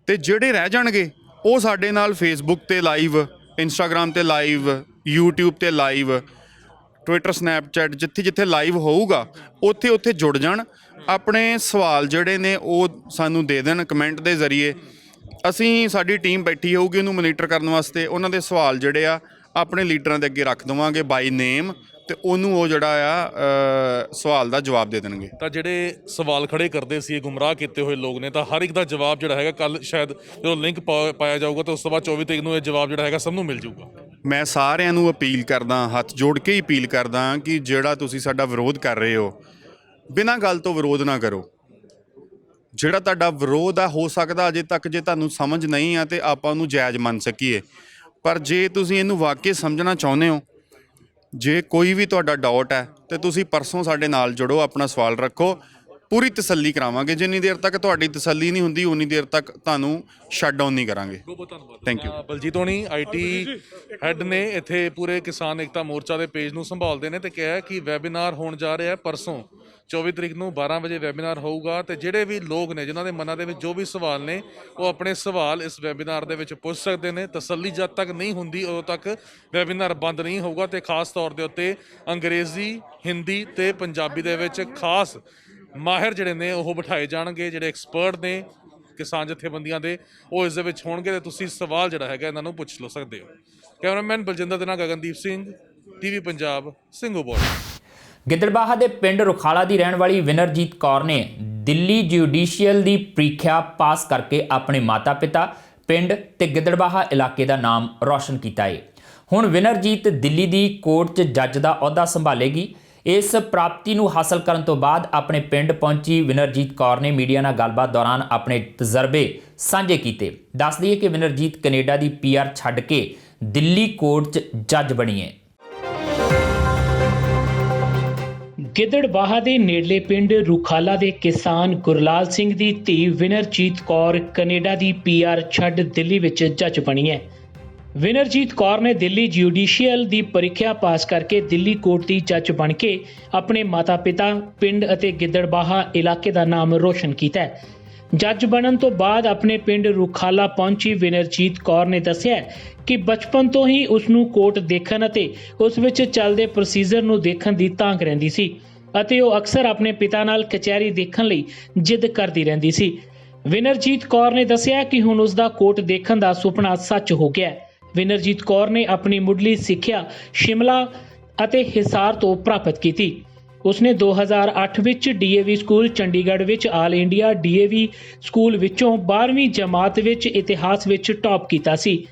ਤੇ ਜਿਹੜੇ ਰਹਿ ਜਾਣਗੇ ਉਹ ਸਾਡੇ ਨਾਲ ਫੇਸਬੁੱਕ ਤੇ ਲਾਈਵ, ਇੰਸਟਾਗ੍ਰਾਮ ਤੇ ਲਾਈਵ, ਯੂਟਿਊਬ ਤੇ ਲਾਈਵ, ਟਵਿੱਟਰ, ਸਨੈਪਚੈਟ, ਜਿੱਥੇ ਲਾਈਵ ਹੋਊਗਾ ਉੱਥੇ ਜੁੜ ਜਾਣ। ਆਪਣੇ ਸਵਾਲ ਜਿਹੜੇ ਨੇ ਉਹ ਸਾਨੂੰ ਦੇ ਦੇਣ ਕਮੈਂਟ ਦੇ ਜ਼ਰੀਏ। ਸਾਡੀ ਟੀਮ ਬੈਠੀ ਹੋਊਗੀ ਉਹਨੂੰ ਮੋਨੀਟਰ ਕਰਨ ਵਾਸਤੇ। ਉਹਨਾਂ ਦੇ ਸਵਾਲ ਜਿਹੜੇ ਆ ਆਪਣੇ ਲੀਡਰਾਂ ਦੇ ਅੱਗੇ ਰੱਖ ਦੇਵਾਂਗੇ ਬਾਈ ਨੇਮ, ਤੇ ਉਹਨੂੰ ਉਹ ਜਿਹੜਾ ਆ ਸਵਾਲ ਦਾ ਜਵਾਬ ਦੇ ਦੇਣਗੇ। ਤਾਂ ਜਿਹੜੇ ਸਵਾਲ ਖੜੇ ਕਰਦੇ ਸੀ ਗੁੰਮਰਾਹ ਕੀਤੇ ਹੋਏ ਲੋਕ ਨੇ, ਤਾਂ ਹਰ ਇੱਕ ਦਾ ਜਵਾਬ ਜਿਹੜਾ ਹੈਗਾ ਕੱਲ ਸ਼ਾਇਦ ਜਦੋਂ ਲਿੰਕ ਪਾਇਆ ਜਾਊਗਾ ਤਾਂ ਉਸ ਤੋਂ ਬਾਅਦ 24 ਤਰੀਕ ਨੂੰ ਇਹ ਜਵਾਬ ਜਿਹੜਾ ਹੈਗਾ ਸਭ ਨੂੰ ਮਿਲ ਜਾਊਗਾ। ਮੈਂ ਸਾਰਿਆਂ ਨੂੰ ਅਪੀਲ ਕਰਦਾ, ਹੱਥ ਜੋੜ ਕੇ ਹੀ ਅਪੀਲ ਕਰਦਾ ਕਿ ਜਿਹੜਾ ਤੁਸੀਂ ਸਾਡਾ ਵਿਰੋਧ ਕਰ ਰਹੇ ਹੋ, ਬਿਨਾਂ ਗੱਲ ਤੋਂ ਵਿਰੋਧ ਨਾ ਕਰੋ। ਜਿਹੜਾ ਤੁਹਾਡਾ ਵਿਰੋਧ ਆ, ਹੋ ਸਕਦਾ ਅਜੇ ਤੱਕ ਜੇ ਤੁਹਾਨੂੰ ਸਮਝ ਨਹੀਂ ਆ ਤੇ ਆਪਾਂ ਉਹਨੂੰ ਜਾਇਜ਼ ਮੰਨ ਸਕੀਏ, ਪਰ ਜੇ ਤੁਸੀਂ ਇਹਨੂੰ ਵਾਕਈ ਸਮਝਣਾ ਚਾਹੁੰਦੇ ਹੋ, ਜੇ ਕੋਈ ਵੀ ਤੁਹਾਡਾ ਡਾਊਟ ਹੈ ਤੇ ਤੁਸੀਂ ਪਰਸੋਂ ਸਾਡੇ ਨਾਲ ਜੁੜੋ, ਆਪਣਾ ਸਵਾਲ ਰੱਖੋ, ਪੂਰੀ ਤਸੱਲੀ ਕਰਾਵਾਂਗੇ। ਜਿੰਨੀ ਦੇਰ ਤੱਕ ਤੁਹਾਡੀ ਤਸੱਲੀ ਨਹੀਂ ਹੁੰਦੀ ਉਨੀ ਦੇਰ ਤੱਕ ਤੁਹਾਨੂੰ ਸ਼ਟ ਡਾਊਨ ਨਹੀਂ ਕਰਾਂਗੇ। ਬਹੁਤ ਧੰਨਵਾਦ। Thank you. ਬਲਜੀਤ ਹੋਣੀ ਆਈਟੀ ਹੈੱਡ ਨੇ, ਇੱਥੇ ਪੂਰੇ ਕਿਸਾਨ ਏਕਤਾ ਮੋਰਚਾ ਦੇ ਪੇਜ ਨੂੰ ਸੰਭਾਲਦੇ ਨੇ, ਤੇ ਕਿਹਾ ਕਿ ਵੈਬੀਨਾਰ ਹੋਣ ਜਾ ਰਿਹਾ ਪਰਸੋਂ 24 ਤਰੀਕ ਨੂੰ 12 ਵਜੇ ਵੈਬੀਨਾਰ ਹੋਊਗਾ। ਤੇ ਜਿਹੜੇ ਵੀ ਲੋਕ ਨੇ ਜਿਨ੍ਹਾਂ ਦੇ ਮਨਾਂ ਦੇ ਵਿੱਚ ਜੋ ਵੀ ਸਵਾਲ ਨੇ ਉਹ ਆਪਣੇ ਸਵਾਲ ਇਸ ਵੈਬੀਨਾਰ ਦੇ ਵਿੱਚ ਪੁੱਛ ਸਕਦੇ ਨੇ। ਤਸੱਲੀ ਜਦ ਤੱਕ ਨਹੀਂ ਹੁੰਦੀ ਉਦੋਂ ਤੱਕ ਵੈਬੀਨਾਰ ਬੰਦ ਨਹੀਂ ਹੋਊਗਾ। ਤੇ ਖਾਸ ਤੌਰ ਦੇ ਉੱਤੇ ਅੰਗਰੇਜ਼ੀ, ਹਿੰਦੀ ਤੇ ਪੰਜਾਬੀ ਦੇ ਵਿੱਚ ਖਾਸ ਮਾਹਿਰ ਜਿਹੜੇ ਨੇ ਉਹ ਬਿਠਾਏ ਜਾਣਗੇ, ਜਿਹੜੇ ਐਕਸਪਰਟ ਨੇ ਕਿਸਾਨ ਜਥੇਬੰਦੀਆਂ ਦੇ, ਉਹ ਇਸ ਦੇ ਵਿੱਚ ਹੋਣਗੇ ਤੇ ਤੁਸੀਂ ਸਵਾਲ ਜਿਹੜਾ ਹੈਗਾ ਇਹਨਾਂ ਨੂੰ ਪੁੱਛ ਲਓ ਸਕਦੇ ਹੋ। ਕੈਮਰਾਮੈਨ ਬਲਜਿੰਦਰ ਦੇ ਨਾਲ ਗਗਨਦੀਪ ਸਿੰਘ, ਟੀਵੀ ਪੰਜਾਬ, ਸਿੰਘੂਪੁਰ। ਗਿੱਦੜਬਾਹਾ ਦੇ ਪਿੰਡ ਰੁਖਾਲਾ ਦੀ ਰਹਿਣ ਵਾਲੀ ਵਿਨਰਜੀਤ ਕੌਰ ਨੇ ਦਿੱਲੀ ਜੁਡੀਸ਼ੀਅਲ ਦੀ ਪ੍ਰੀਖਿਆ ਪਾਸ ਕਰਕੇ ਆਪਣੇ ਮਾਤਾ-ਪਿਤਾ, ਪਿੰਡ ਤੇ ਗਿੱਦੜਬਾਹਾ ਇਲਾਕੇ ਦਾ ਨਾਮ ਰੌਸ਼ਨ ਕੀਤਾ ਹੈ। ਹੁਣ ਵਿਨਰਜੀਤ ਦਿੱਲੀ ਦੀ ਕੋਰਟ 'ਚ ਜੱਜ ਦਾ ਅਹੁਦਾ ਸੰਭਾਲੇਗੀ। ਇਸ ਪ੍ਰਾਪਤੀ ਨੂੰ ਹਾਸਲ ਕਰਨ ਤੋਂ ਬਾਅਦ ਆਪਣੇ ਪਿੰਡ ਪਹੁੰਚੀ ਵਿਨਰਜੀਤ ਕੌਰ ਨੇ ਮੀਡੀਆ ਨਾਲ ਗੱਲਬਾਤ ਦੌਰਾਨ ਆਪਣੇ ਤਜਰਬੇ ਸਾਂਝੇ ਕੀਤੇ। ਦੱਸ ਦਈਏ ਕਿ ਵਿਨਰਜੀਤ ਕੈਨੇਡਾ ਦੀ PR ਛੱਡ ਕੇ ਦਿੱਲੀ ਕੋਰਟ 'ਚ ਜੱਜ ਬਣੀ ਹੈ। ਗਿੱਦੜਬਾਹਾ ਦੇ ਨੇੜਲੇ ਪਿੰਡ ਰੁਖਾਲਾ ਦੇ ਕਿਸਾਨ ਗੁਰਲਾਲ ਸਿੰਘ ਦੀ ਧੀ ਵਿਨਰਜੀਤ ਕੌਰ ਕੈਨੇਡਾ ਦੀ PR ਛੱਡ ਦਿੱਲੀ ਵਿੱਚ ਜੱਜ ਬਣੀ ਹੈ। ਵਿਨਰਜੀਤ ਕੌਰ ਨੇ ਦਿੱਲੀ ਜੁਡੀਸ਼ੀਅਲ ਦੀ ਪ੍ਰੀਖਿਆ ਪਾਸ ਕਰਕੇ ਦਿੱਲੀ ਕੋਰਟ ਦੀ ਜੱਜ ਬਣ ਕੇ ਆਪਣੇ ਮਾਤਾ-ਪਿਤਾ, ਪਿੰਡ ਅਤੇ ਗਿੱਦੜਬਾਹਾ ਇਲਾਕੇ ਦਾ ਨਾਮ ਰੋਸ਼ਨ ਕੀਤਾ ਹੈ। ਜੱਜ ਬਣਨ ਤੋਂ ਬਾਅਦ ਆਪਣੇ ਪਿੰਡ ਰੁਖਾਲਾ ਪਹੁੰਚੀ ਵਿਨਰਜੀਤ ਕੌਰ ਨੇ ਦੱਸਿਆ ਕਿ ਬਚਪਨ ਤੋਂ ਹੀ ਉਸ ਨੂੰ ਕੋਰਟ ਦੇਖਣ ਅਤੇ ਉਸ ਵਿੱਚ ਚੱਲਦੇ ਪ੍ਰੋਸੀਜਰ ਨੂੰ ਦੇਖਣ ਦੀ ਤਾਂਘ ਰਹਿੰਦੀ ਸੀ ਅਤੇ ਉਹ ਅਕਸਰ ਆਪਣੇ ਪਿਤਾ ਨਾਲ ਕਚਹਿਰੀ ਦੇਖਣ ਲਈ ਜਿੱਦ ਕਰਦੀ ਰਹਿੰਦੀ ਸੀ। ਵਿਨਰਜੀਤ ਕੌਰ ਨੇ ਦੱਸਿਆ ਕਿ ਹੁਣ ਉਸ ਦਾ ਕੋਰਟ ਦੇਖਣ ਦਾ ਸੁਪਨਾ ਸੱਚ ਹੋ ਗਿਆ। ਵਿਨਰਜੀਤ ਕੌਰ ਨੇ ਆਪਣੀ ਮੁੱਢਲੀ ਸਿੱਖਿਆ ਸ਼ਿਮਲਾ ਅਤੇ ਹਿਸਾਰ ਤੋਂ ਪ੍ਰਾਪਤ ਕੀਤੀ। ਉਸਨੇ 2008 ਵਿੱਚ DAV ਸਕੂਲ ਚੰਡੀਗੜ੍ਹ ਵਿੱਚ ਆਲ ਇੰਡੀਆ DAV ਸਕੂਲ ਵਿੱਚੋਂ 12ਵੀਂ ਜਮਾਤ ਵਿੱਚ ਇਤਿਹਾਸ ਵਿੱਚ ਟੌਪ ਕੀਤਾ ਸੀ।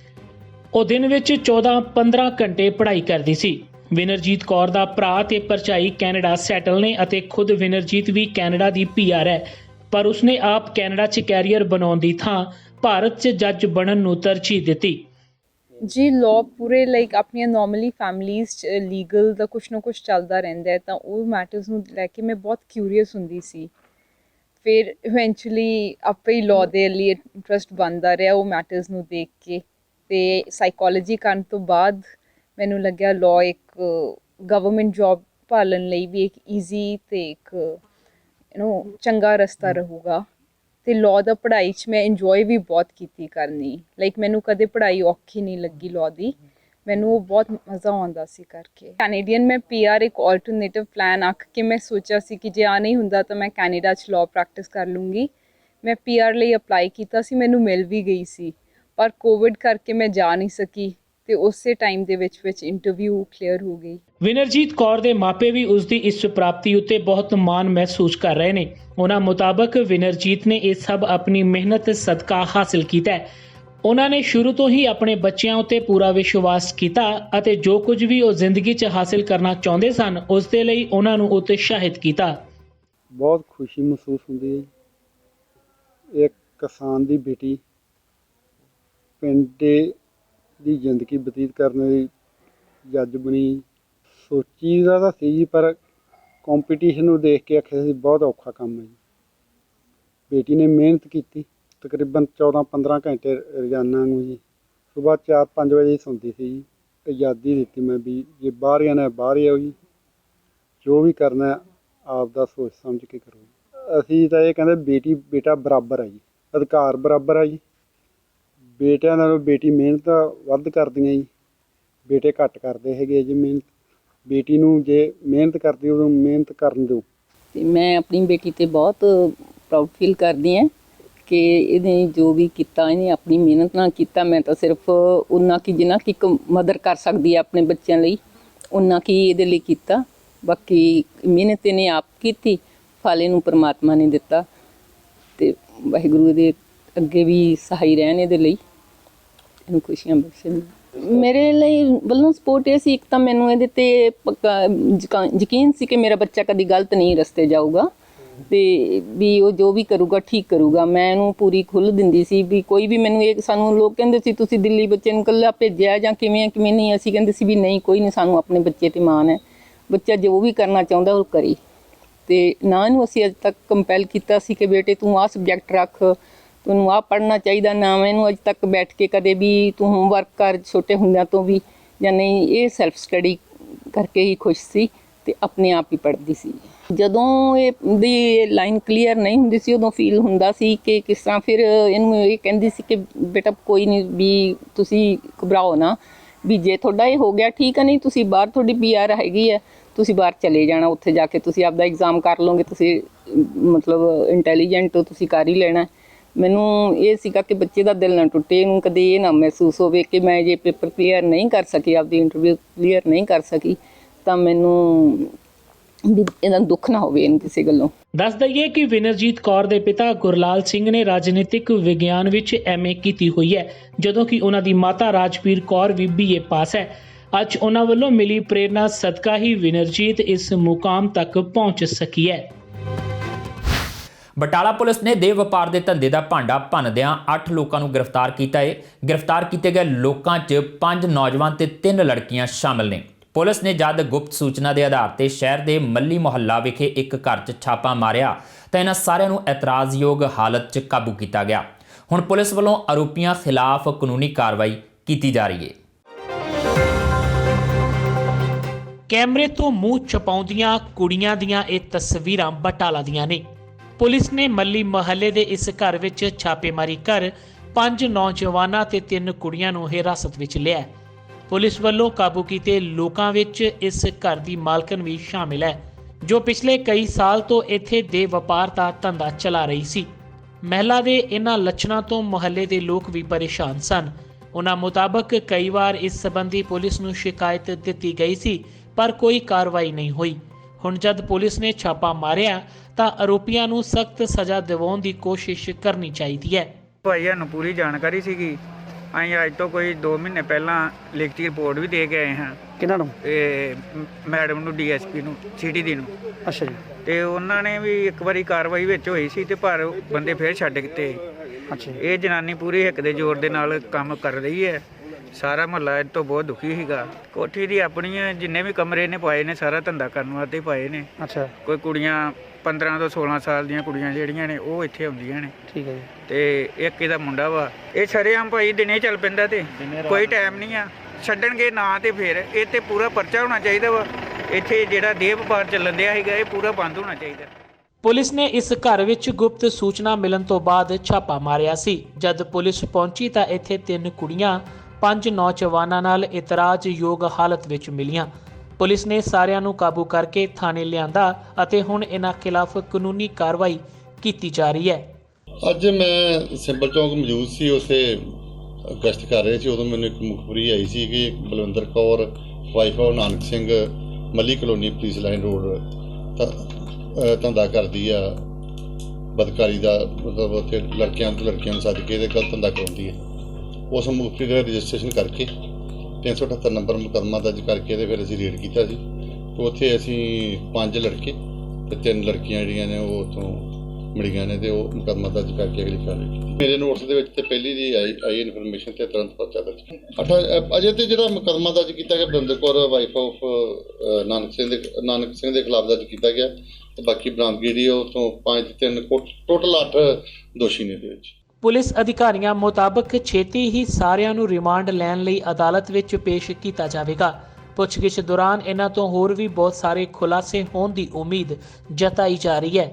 ਉਹ ਦਿਨ ਵਿੱਚ 14-15 ਘੰਟੇ ਪੜ੍ਹਾਈ ਕਰਦੀ ਸੀ। ਵਿਨਰਜੀਤ ਕੌਰ ਦਾ ਭਰਾ ਤੇ ਭਰਜਾਈ ਕੈਨੇਡਾ ਸੈਟਲ ਨੇ ਅਤੇ ਖੁਦ ਵਿਨਰਜੀਤ ਵੀ ਕੈਨੇਡਾ ਦੀ PR ਹੈ, ਪਰ ਉਸਨੇ ਆਪ ਕੈਨੇਡਾ 'ਚ ਕੈਰੀਅਰ ਬਣਾਉਣ ਦੀ ਥਾਂ ਭਾਰਤ 'ਚ ਜੱਜ ਬਣਨ ਨੂੰ ਤਰਜੀਹ ਦਿੱਤੀ। ਜੀ ਲਾਅ ਪੂਰੇ ਆਪਣੀਆਂ ਨੋਰਮਲੀ ਫੈਮਲੀਜ਼ 'ਚ ਲੀਗਲ ਦਾ ਕੁਛ ਨਾ ਕੁਛ ਚੱਲਦਾ ਰਹਿੰਦਾ ਹੈ, ਤਾਂ ਉਹ ਮੈਟਰਸ ਨੂੰ ਲੈ ਕੇ ਮੈਂ ਬਹੁਤ ਕਿਊਰੀਅਸ ਹੁੰਦੀ ਸੀ। ਫਿਰ ਇਵੈਂਚੁਅਲੀ ਆਪੇ ਹੀ ਲਾਅ ਦੇ ਲਈ ਇੰਟਰਸਟ ਬਣਦਾ ਰਿਹਾ ਉਹ ਮੈਟਰਸ ਨੂੰ ਦੇਖ ਕੇ। ਤੇ ਸਾਈਕੋਲੋਜੀ ਕਰਨ ਤੋਂ ਬਾਅਦ ਮੈਨੂੰ ਲੱਗਿਆ ਲਾਅ ਇੱਕ ਗਵਰਨਮੈਂਟ ਜੌਬ ਭਾਲਣ ਲਈ ਵੀ ਇੱਕ ਈਜ਼ੀ ਤੇ ਇੱਕ ਚੰਗਾ ਰਸਤਾ ਰਹੂਗਾ। ਤੇ ਲਾਅ ਦਾ ਪੜ੍ਹਾਈ 'ਚ ਮੈਂ ਇੰਜੋਏ ਵੀ ਬਹੁਤ ਕੀਤੀ ਕਰਨੀ, ਲਾਈਕ ਮੈਨੂੰ ਕਦੇ ਪੜ੍ਹਾਈ ਔਖੀ ਨਹੀਂ ਲੱਗੀ ਲਾਅ ਦੀ, ਮੈਨੂੰ ਉਹ ਬਹੁਤ ਮਜ਼ਾ ਆਉਂਦਾ ਸੀ ਕਰਕੇ। ਕੈਨੇਡੀਅਨ ਮੈਂ PR ਇੱਕ ਆਲਟਰਨੇਟਿਵ ਪਲਾਨ ਆਖ ਕੇ ਮੈਂ ਸੋਚਿਆ ਸੀ ਕਿ ਜੇ ਆ ਨਹੀਂ ਹੁੰਦਾ ਤਾਂ ਮੈਂ ਕੈਨੇਡਾ 'ਚ ਲਾਅ ਪ੍ਰੈਕਟਿਸ ਕਰ ਲੂੰਗੀ। ਮੈਂ PR ਲਈ ਅਪਲਾਈ ਕੀਤਾ ਸੀ, ਮੈਨੂੰ ਮਿਲ ਵੀ ਗਈ ਸੀ, ਪਰ ਕੋਵਿਡ ਕਰਕੇ ਮੈਂ ਜਾ ਨਹੀਂ ਸਕੀ ਤੇ ਉਸੇ ਟਾਈਮ ਦੇ ਵਿੱਚ ਇੰਟਰਵਿਊ ਕਲੀਅਰ ਹੋ ਗਈ। ਵਿਨਰਜੀਤ ਕੌਰ ਦੇ ਮਾਪੇ ਵੀ ਉਸ ਦੀ ਇਸ ਪ੍ਰਾਪਤੀ ਉੱਤੇ ਬਹੁਤ ਮਾਣ ਮਹਿਸੂਸ ਕਰ ਰਹੇ ਨੇ। ਉਹਨਾਂ ਮੁਤਾਬਕ ਵਿਨਰਜੀਤ ਨੇ ਇਹ ਸਭ ਆਪਣੀ ਮਿਹਨਤ ਸਦਕਾ ਹਾਸਿਲ ਕੀਤਾ ਹੈ। ਉਹਨਾਂ ਨੇ ਸ਼ੁਰੂ ਤੋਂ ਹੀ ਆਪਣੇ ਬੱਚਿਆਂ ਉੱਤੇ ਪੂਰਾ ਵਿਸ਼ਵਾਸ ਕੀਤਾ ਅਤੇ ਜੋ ਕੁਝ ਵੀ ਉਹ ਜ਼ਿੰਦਗੀ 'ਚ ਹਾਸਿਲ ਕਰਨਾ ਚਾਹੁੰਦੇ ਸਨ ਉਸ ਦੇ ਲਈ ਉਹਨਾਂ ਨੂੰ ਉਤਸ਼ਾਹਿਤ ਕੀਤਾ। ਬਹੁਤ ਖੁਸ਼ੀ ਮਹਿਸੂਸ ਹੁੰਦੀ ਹੈ। ਇੱਕ ਕਿਸਾਨ ਦੀ ਬੇਟੀ ਪਿੰਡ ਦੀ ਜ਼ਿੰਦਗੀ ਬਤੀਤ ਕਰਨ ਦੀ ਜੱਜ ਬਣੀ। ਸੋਚੀ ਦਾ ਤਾਂ ਸੀ ਜੀ, ਪਰ ਕੰਪੀਟੀਸ਼ਨ ਨੂੰ ਦੇਖ ਕੇ ਆਖਿਆ ਸੀ ਬਹੁਤ ਔਖਾ ਕੰਮ ਹੈ ਜੀ। ਬੇਟੀ ਨੇ ਮਿਹਨਤ ਕੀਤੀ, ਤਕਰੀਬਨ 14-15 ਘੰਟੇ ਰੋਜ਼ਾਨਾ ਨੂੰ ਜੀ। ਸੁਬਾਹ 4-5 ਵਜੇ ਸੌਂਦੀ ਸੀ ਜੀ। ਆਜ਼ਾਦੀ ਦਿੱਤੀ ਮੈਂ ਵੀ ਜੇ ਬਾਹਰ ਜਾਣਾ ਬਾਹਰ ਜਾਓ ਜੀ, ਜੋ ਵੀ ਕਰਨਾ ਆਪ ਦਾ ਸੋਚ ਸਮਝ ਕੇ ਕਰੋ। ਅਸੀਂ ਤਾਂ ਇਹ ਕਹਿੰਦੇ ਬੇਟੀ ਬੇਟਾ ਬਰਾਬਰ ਹੈ ਜੀ, ਅਧਿਕਾਰ ਬਰਾਬਰ ਹੈ ਜੀ। ਬੇਟਿਆਂ ਨਾਲੋਂ ਬੇਟੀ ਮਿਹਨਤ ਵੱਧ ਕਰਦੀਆਂ ਜੀ, ਬੇਟੇ ਘੱਟ ਕਰਦੇ ਹੈਗੇ ਜੀ ਮਿਹਨਤ। ਬੇਟੀ ਨੂੰ ਜੇ ਮਿਹਨਤ ਕਰਦੀ ਉਦੋਂ ਮਿਹਨਤ ਕਰਨ ਦਿਓ। ਅਤੇ ਮੈਂ ਆਪਣੀ ਬੇਟੀ 'ਤੇ ਬਹੁਤ ਪ੍ਰਾਊਡ ਫੀਲ ਕਰਦੀ ਹਾਂ ਕਿ ਇਹਨੇ ਜੋ ਵੀ ਕੀਤਾ ਇਹਨੇ ਆਪਣੀ ਮਿਹਨਤ ਨਾਲ ਕੀਤਾ। ਮੈਂ ਤਾਂ ਸਿਰਫ ਉਨਾ ਕੀ ਜਿੰਨਾ ਕਿ ਇੱਕ ਮਦਰ ਕਰ ਸਕਦੀ ਹੈ ਆਪਣੇ ਬੱਚਿਆਂ ਲਈ, ਉਨਾ ਕੀ ਇਹਦੇ ਲਈ ਕੀਤਾ। ਬਾਕੀ ਮਿਹਨਤ ਇਹਨੇ ਆਪ ਕੀਤੀ, ਫਲ ਇਹਨੂੰ ਪਰਮਾਤਮਾ ਨੇ ਦਿੱਤਾ ਅਤੇ ਵਾਹਿਗੁਰੂ ਦੇ ਅੱਗੇ ਵੀ ਸਹਾਈ ਰਹਿਣ ਇਹਦੇ ਲਈ, ਇਹਨੂੰ ਖੁਸ਼ੀਆਂ ਬਖਸ਼ਣ। ਮੇਰੇ ਲਈ ਵੱਲੋਂ ਸਪੋਰਟ ਇਹ ਸੀ, ਇੱਕ ਤਾਂ ਮੈਨੂੰ ਇਹਦੇ 'ਤੇ ਪੱਕਾ ਯਕੀਨ ਸੀ ਕਿ ਮੇਰਾ ਬੱਚਾ ਕਦੀ ਗਲਤ ਨਹੀਂ ਰਸਤੇ ਜਾਊਗਾ ਅਤੇ ਵੀ ਉਹ ਜੋ ਵੀ ਕਰੂਗਾ ਠੀਕ ਕਰੂਗਾ। ਮੈਂ ਇਹਨੂੰ ਪੂਰੀ ਖੁੱਲ੍ਹ ਦਿੰਦੀ ਸੀ ਵੀ ਕੋਈ ਵੀ ਮੈਨੂੰ ਇਹ ਸਾਨੂੰ ਲੋਕ ਕਹਿੰਦੇ ਸੀ ਤੁਸੀਂ ਦਿੱਲੀ ਬੱਚੇ ਨੂੰ ਇਕੱਲਾ ਭੇਜਿਆ ਜਾਂ ਕਿਵੇਂ ਨਹੀਂ। ਅਸੀਂ ਕਹਿੰਦੇ ਸੀ ਵੀ ਨਹੀਂ, ਕੋਈ ਨਹੀਂ, ਸਾਨੂੰ ਆਪਣੇ ਬੱਚੇ 'ਤੇ ਮਾਣ ਹੈ। ਬੱਚਾ ਜੋ ਵੀ ਕਰਨਾ ਚਾਹੁੰਦਾ ਉਹ ਕਰੇ। ਅਤੇ ਨਾ ਇਹਨੂੰ ਅਸੀਂ ਅੱਜ ਤੱਕ ਕੰਪੈਲ ਕੀਤਾ ਸੀ ਕਿ ਬੇਟੇ ਤੂੰ ਆਹ ਸਬਜੈਕਟ ਰੱਖ, ਤੁਹਾਨੂੰ ਆਹ ਪੜ੍ਹਨਾ ਚਾਹੀਦਾ। ਨਾ ਮੈਨੂੰ ਅੱਜ ਤੱਕ ਬੈਠ ਕੇ ਕਦੇ ਵੀ ਤੂੰ ਹੋਮਵਰਕ ਕਰ ਛੋਟੇ ਹੁੰਦਿਆਂ ਤੋਂ ਵੀ ਜਾਂ ਨਹੀਂ। ਇਹ ਸੈਲਫ ਸਟੱਡੀ ਕਰਕੇ ਹੀ ਖੁਸ਼ ਸੀ ਅਤੇ ਆਪਣੇ ਆਪ ਹੀ ਪੜ੍ਹਦੀ ਸੀ। ਜਦੋਂ ਇਹਦੀ ਲਾਈਨ ਕਲੀਅਰ ਨਹੀਂ ਹੁੰਦੀ ਸੀ ਉਦੋਂ ਫੀਲ ਹੁੰਦਾ ਸੀ ਕਿ ਕਿਸ ਤਰ੍ਹਾਂ। ਫਿਰ ਇਹਨੂੰ ਇਹ ਕਹਿੰਦੀ ਸੀ ਕਿ ਬੇਟਾ ਕੋਈ ਨਹੀਂ, ਵੀ ਤੁਸੀਂ ਘਬਰਾਓ ਨਾ, ਵੀ ਜੇ ਤੁਹਾਡਾ ਇਹ ਹੋ ਗਿਆ ਠੀਕ ਹੈ, ਨਹੀਂ ਤੁਸੀਂ ਬਾਹਰ ਤੁਹਾਡੀ PR ਹੈਗੀ ਹੈ, ਤੁਸੀਂ ਬਾਹਰ ਚਲੇ ਜਾਣਾ, ਉੱਥੇ ਜਾ ਕੇ ਤੁਸੀਂ ਆਪਦਾ ਐਗਜ਼ਾਮ ਕਰ ਲਓਗੇ, ਤੁਸੀਂ ਮਤਲਬ ਇੰਟੈਲੀਜੈਂਟ ਹੋ, ਤੁਸੀਂ ਕਰ ਹੀ ਲੈਣਾ। ਮੈਨੂੰ ਇਹ ਸੀਗਾ ਕਿ ਬੱਚੇ ਦਾ ਦਿਲ ਨਾ ਟੁੱਟੇ, ਇਹਨੂੰ ਕਦੇ ਇਹ ਨਾ ਮਹਿਸੂਸ ਹੋਵੇ ਕਿ ਮੈਂ ਜੇ ਪੇਪਰ ਕਲੀਅਰ ਨਹੀਂ ਕਰ ਸਕੀ, ਆਪਦੀ ਇੰਟਰਵਿਊ ਕਲੀਅਰ ਨਹੀਂ ਕਰ ਸਕੀ ਤਾਂ ਮੈਨੂੰ ਇਹਦਾ ਦੁੱਖ ਨਾ ਹੋਵੇ ਇਹਨੂੰ ਕਿਸੇ ਗੱਲੋਂ। ਦੱਸ ਦਈਏ ਕਿ ਵਿਨਰਜੀਤ ਕੌਰ ਦੇ ਪਿਤਾ ਗੁਰਲਾਲ ਸਿੰਘ ਨੇ ਰਾਜਨੀਤਿਕ ਵਿਗਿਆਨ ਵਿੱਚ MA ਕੀਤੀ ਹੋਈ ਹੈ, ਜਦੋਂ ਕਿ ਉਹਨਾਂ ਦੀ ਮਾਤਾ ਰਾਜਵੀਰ ਕੌਰ ਵੀ BA ਪਾਸ ਹੈ। ਅੱਜ ਉਹਨਾਂ ਵੱਲੋਂ ਮਿਲੀ ਪ੍ਰੇਰਨਾ ਸਦਕਾ ਹੀ ਵਿਨਰਜੀਤ ਇਸ ਮੁਕਾਮ ਤੱਕ ਪਹੁੰਚ ਸਕੀ ਹੈ। ਬਟਾਲਾ ਪੁਲਿਸ ਨੇ ਦੇਹ ਵਪਾਰ ਦੇ ਧੰਦੇ ਦਾ ਭਾਂਡਾ ਭੰਨਦਿਆਂ 8 ਲੋਕਾਂ ਨੂੰ ਗ੍ਰਿਫਤਾਰ ਕੀਤਾ ਹੈ। ਗ੍ਰਿਫਤਾਰ ਕੀਤੇ ਗਏ ਲੋਕਾਂ 'ਚ 5 ਨੌਜਵਾਨ ਤੇ 3 ਲੜਕੀਆਂ ਸ਼ਾਮਲ ਨੇ। ਪੁਲਿਸ ਨੇ ਜਦ ਗੁਪਤ ਸੂਚਨਾ ਦੇ ਆਧਾਰ ਤੇ ਸ਼ਹਿਰ ਦੇ ਮੱਲੀ ਮੁਹੱਲਾ ਵਿਖੇ ਇੱਕ ਘਰ 'ਚ ਛਾਪਾ ਮਾਰਿਆ ਤਾਂ ਇਹਨਾਂ ਸਾਰਿਆਂ ਨੂੰ ਇਤਰਾਜ਼ਯੋਗ ਹਾਲਤ 'ਚ ਕਾਬੂ ਕੀਤਾ ਗਿਆ। ਹੁਣ ਪੁਲਿਸ ਵੱਲੋਂ ਆਰੋਪੀਆਂ ਖਿਲਾਫ ਕਾਨੂੰਨੀ ਕਾਰਵਾਈ ਕੀਤੀ ਜਾ ਰਹੀ ਹੈ। ਕੈਮਰੇ ਤੋਂ ਮੂੰਹ ਛਪਾਉਂਦੀਆਂ ਕੁੜੀਆਂ ਦੀਆਂ ਇਹ ਤਸਵੀਰਾਂ ਬਟਾਲਾ ਦੀਆਂ ਨੇ। ਪੁਲਿਸ ਨੇ ਮੱਲੀ ਮੁਹੱਲੇ ਦੇ ਇਸ ਘਰ ਵਿੱਚ ਛਾਪੇਮਾਰੀ ਕਰ 5 ਨੌਜਵਾਨਾਂ ਤੇ 3 ਕੁੜੀਆਂ ਨੂੰ ਹਿਰਾਸਤ ਵਿੱਚ ਲਿਆ। ਪੁਲਿਸ ਵੱਲੋਂ ਕਾਬੂ ਕੀਤੇ ਲੋਕਾਂ ਵਿੱਚ ਇਸ ਘਰ ਦੀ ਮਾਲਕਣ ਵੀ ਸ਼ਾਮਿਲ ਹੈ, ਜੋ ਪਿਛਲੇ ਕਈ ਸਾਲ ਤੋਂ ਇੱਥੇ ਦੇ ਵਪਾਰ ਦਾ ਧੰਦਾ ਚਲਾ ਰਹੀ ਸੀ। ਮਹਿਲਾ ਦੇ ਇਹਨਾਂ ਲੱਛਣਾਂ ਤੋਂ ਮੁਹੱਲੇ ਦੇ ਲੋਕ ਵੀ ਪਰੇਸ਼ਾਨ ਸਨ। ਉਹਨਾਂ ਮੁਤਾਬਕ ਕਈ ਵਾਰ ਇਸ ਸੰਬੰਧੀ ਪੁਲਿਸ ਨੂੰ ਸ਼ਿਕਾਇਤ ਦਿੱਤੀ ਗਈ ਸੀ, ਪਰ ਕੋਈ ਕਾਰਵਾਈ ਨਹੀਂ ਹੋਈ। ਹੁਣ ਜਦ ਪੁਲਿਸ ਨੇ ਛਾਪਾ ਮਾਰਿਆ ਤਾਂ ਆਰੋਪੀਆਂ ਨੂੰ ਸਖਤ ਸਜ਼ਾ ਦਿਵਾਉਣ ਦੀ ਕੋਸ਼ਿਸ਼ ਕਰਨੀ ਚਾਹੀਦੀ ਹੈ। ਭਾਈਆਂ ਨੂੰ ਪੂਰੀ ਜਾਣਕਾਰੀ ਸੀਗੀ। ਅਸੀਂ ਅੱਜ ਤੋਂ ਕੋਈ 2 ਮਹੀਨੇ ਪਹਿਲਾਂ ਲਿਖਤੀ ਰਿਪੋਰਟ ਵੀ ਦੇ ਕੇ ਆਏ ਹਾਂ। ਕਿਹਨਾਂ ਨੂੰ? ਇਹ ਮੈਡਮ ਨੂੰ, DSP ਨੂੰ, CTD ਨੂੰ। ਅੱਛਾ ਜੀ। ਤੇ ਉਹਨਾਂ ਨੇ ਵੀ ਇੱਕ ਵਾਰੀ ਕਾਰਵਾਈ ਵਿੱਚ ਹੋਈ ਸੀ ਤੇ ਪਰ ਬੰਦੇ ਫੇਰ ਛੱਡ ਦਿੱਤੇ। ਅੱਛਾ। ਇਹ ਜਨਾਨੀ ਪੂਰੀ ਹਿੱਕ ਦੇ ਜ਼ੋਰ ਦੇ ਨਾਲ ਕੰਮ ਕਰ ਰਹੀ ਹੈ। ਸਾਰਾ ਮੁਹੱਲਾ ਇਹ ਤੋਂ ਬਹੁਤ ਦੁਖੀ ਸੀਗਾ। ਕੋਠੀ ਦੀ ਆਪਣੀ ਜਿੰਨੇ ਵੀ ਕਮਰੇ ਨੇ ਪਾਏ ਨੇ ਸਾਰਾ ਧੰਦਾ ਕਰਨ ਵਾਸਤੇ ਪਾਏ ਨੇ। ਅੱਛਾ, ਕੋਈ ਕੁੜੀਆਂ 15 ਤੋਂ 16 ਸਾਲ ਦੀਆਂ ਕੁੜੀਆਂ ਜਿਹੜੀਆਂ ਨੇ ਉਹ ਇੱਥੇ ਆਉਂਦੀਆਂ ਨੇ। ਠੀਕ ਹੈ ਜੀ। ਤੇ ਇੱਕ ਇਹਦਾ ਮੁੰਡਾ ਵਾ, ਇਹ ਸ਼ਰੇਆਮ ਭਾਈ ਦਿਨੇ ਚੱਲ ਪੈਂਦਾ ਤੇ ਕੋਈ ਟਾਈਮ ਨਹੀਂ ਆ ਛੱਡਣਗੇ ਨਾ। ਤੇ ਫਿਰ ਇਹ ਤੇ ਪੂਰਾ ਪਰਚਾ ਹੋਣਾ ਚਾਹੀਦਾ ਵਾ। ਇੱਥੇ ਜਿਹੜਾ ਦੇਹ ਵਪਾਰ ਚੱਲਣ ਦਿਆ ਸੀਗਾ ਇਹ ਪੂਰਾ ਬੰਦ ਹੋਣਾ ਚਾਹੀਦਾ। ਪੁਲਿਸ ਨੇ ਇਸ ਘਰ ਵਿੱਚ ਗੁਪਤ ਸੂਚਨਾ ਮਿਲਣ ਤੋਂ ਬਾਅਦ ਛਾਪਾ ਮਾਰਿਆ ਸੀ। ਜਦ ਪੁਲਿਸ ਪਹੁੰਚੀ ਤਾਂ ਇੱਥੇ 3 ਕੁੜੀਆਂ 5 ਨੌਜਵਾਨਾਂ ਨਾਲ ਇਤਰਾਜ਼ਯੋਗ ਹਾਲਤ ਵਿੱਚ ਮਿਲੀਆਂ। ਪੁਲਿਸ ਨੇ ਸਾਰਿਆਂ ਨੂੰ ਕਾਬੂ ਕਰਕੇ ਥਾਣੇ ਲਿਆਂਦਾ ਅਤੇ ਹੁਣ ਇਹਨਾਂ ਖਿਲਾਫ ਕਾਨੂੰਨੀ ਕਾਰਵਾਈ ਕੀਤੀ ਜਾ ਰਹੀ ਹੈ। ਅੱਜ ਮੈਂ ਸਿੰਬਲ ਚੌਂਕ ਮੌਜੂਦ ਸੀ, ਉਸੇ ਗਸ਼ਤ ਕਰ ਰਹੇ ਸੀ। ਉਦੋਂ ਮੈਨੂੰ ਇੱਕ ਮੁਖਬਰੀ ਆਈ ਸੀ ਕਿ ਬਲਵਿੰਦਰ ਕੌਰ ਵਾਈਫ ਆਫ ਨਾਨਕ ਸਿੰਘ ਮੱਲੀ ਕਲੋਨੀ ਪੁਲਿਸ ਲਾਈਨ ਰੋਡ ਧੰਦਾ ਕਰਦੀ ਆ ਬਦਕਾਰੀ ਦਾ, ਮਤਲਬ ਉੱਥੇ ਲੜਕਿਆਂ ਨੂੰ ਸੱਦ ਕੇ ਤੇ ਗਲਤ ਧੰਦਾ ਕਰਾਉਂਦੀ ਹੈ। ਉਸ ਮੁਖਬਰੀ ਦਾ ਰਜਿਸਟ੍ਰੇਸ਼ਨ ਕਰਕੇ 378 ਨੰਬਰ ਮੁਕੱਦਮਾ ਦਰਜ ਕਰਕੇ ਤੇ ਫਿਰ ਅਸੀਂ ਰੇਡ ਕੀਤਾ ਸੀ। ਤੇ ਉੱਥੇ ਅਸੀਂ 5 ਲੜਕੇ ਤੇ 3 ਲੜਕੀਆਂ ਜਿਹੜੀਆਂ ਨੇ ਉਹ ਉੱਥੋਂ ਮਿਲੀਆਂ ਨੇ ਤੇ ਉਹ ਮੁਕੱਦਮਾ ਦਰਜ ਕਰਕੇ ਅਗਲੀ ਕਾਰਵਾਈ ਕੀਤੀ। ਮੇਰੇ ਨੋਟਿਸ ਦੇ ਵਿੱਚ ਤੇ ਪਹਿਲੀ ਦੀ ਆਈ ਇਨਫੋਰਮੇਸ਼ਨ ਤੇ ਤੁਰੰਤ ਪਰਚਾ ਦਰਜ। ਅਜੇ ਤੇ ਜਿਹੜਾ ਮੁਕੱਦਮਾ ਦਰਜ ਕੀਤਾ ਗਿਆ ਬਲਵਿੰਦਰ ਕੌਰ ਵਾਈਫ ਆਫ ਨਾਨਕ ਸਿੰਘ ਦੇ ਖਿਲਾਫ ਦਰਜ ਕੀਤਾ ਗਿਆ ਤੇ ਬਾਕੀ ਬਰਾਮਦਗੀ ਜਿਹੜੀ ਉਹ ਤੋਂ 5 ਤੇ 3 ਟੋਟਲ 8 ਦੋਸ਼ੀ ਨੇ ਇਹਦੇ ਵਿੱਚ। ਪੁਲਿਸ ਅਧਿਕਾਰੀਆਂ ਮੁਤਾਬਕ ਛੇਤੀ ਹੀ ਸਾਰਿਆਂ ਨੂੰ ਰਿਮਾਂਡ ਲੈਣ ਲਈ ਅਦਾਲਤ ਵਿੱਚ ਪੇਸ਼ ਕੀਤਾ ਜਾਵੇਗਾ। ਪੁੱਛਗਿੱਛ ਦੌਰਾਨ ਇਹਨਾਂ ਤੋਂ ਹੋਰ ਵੀ ਬਹੁਤ ਸਾਰੇ ਖੁਲਾਸੇ ਹੋਣ ਦੀ ਉਮੀਦ ਜਤਾਈ ਜਾ ਰਹੀ ਹੈ।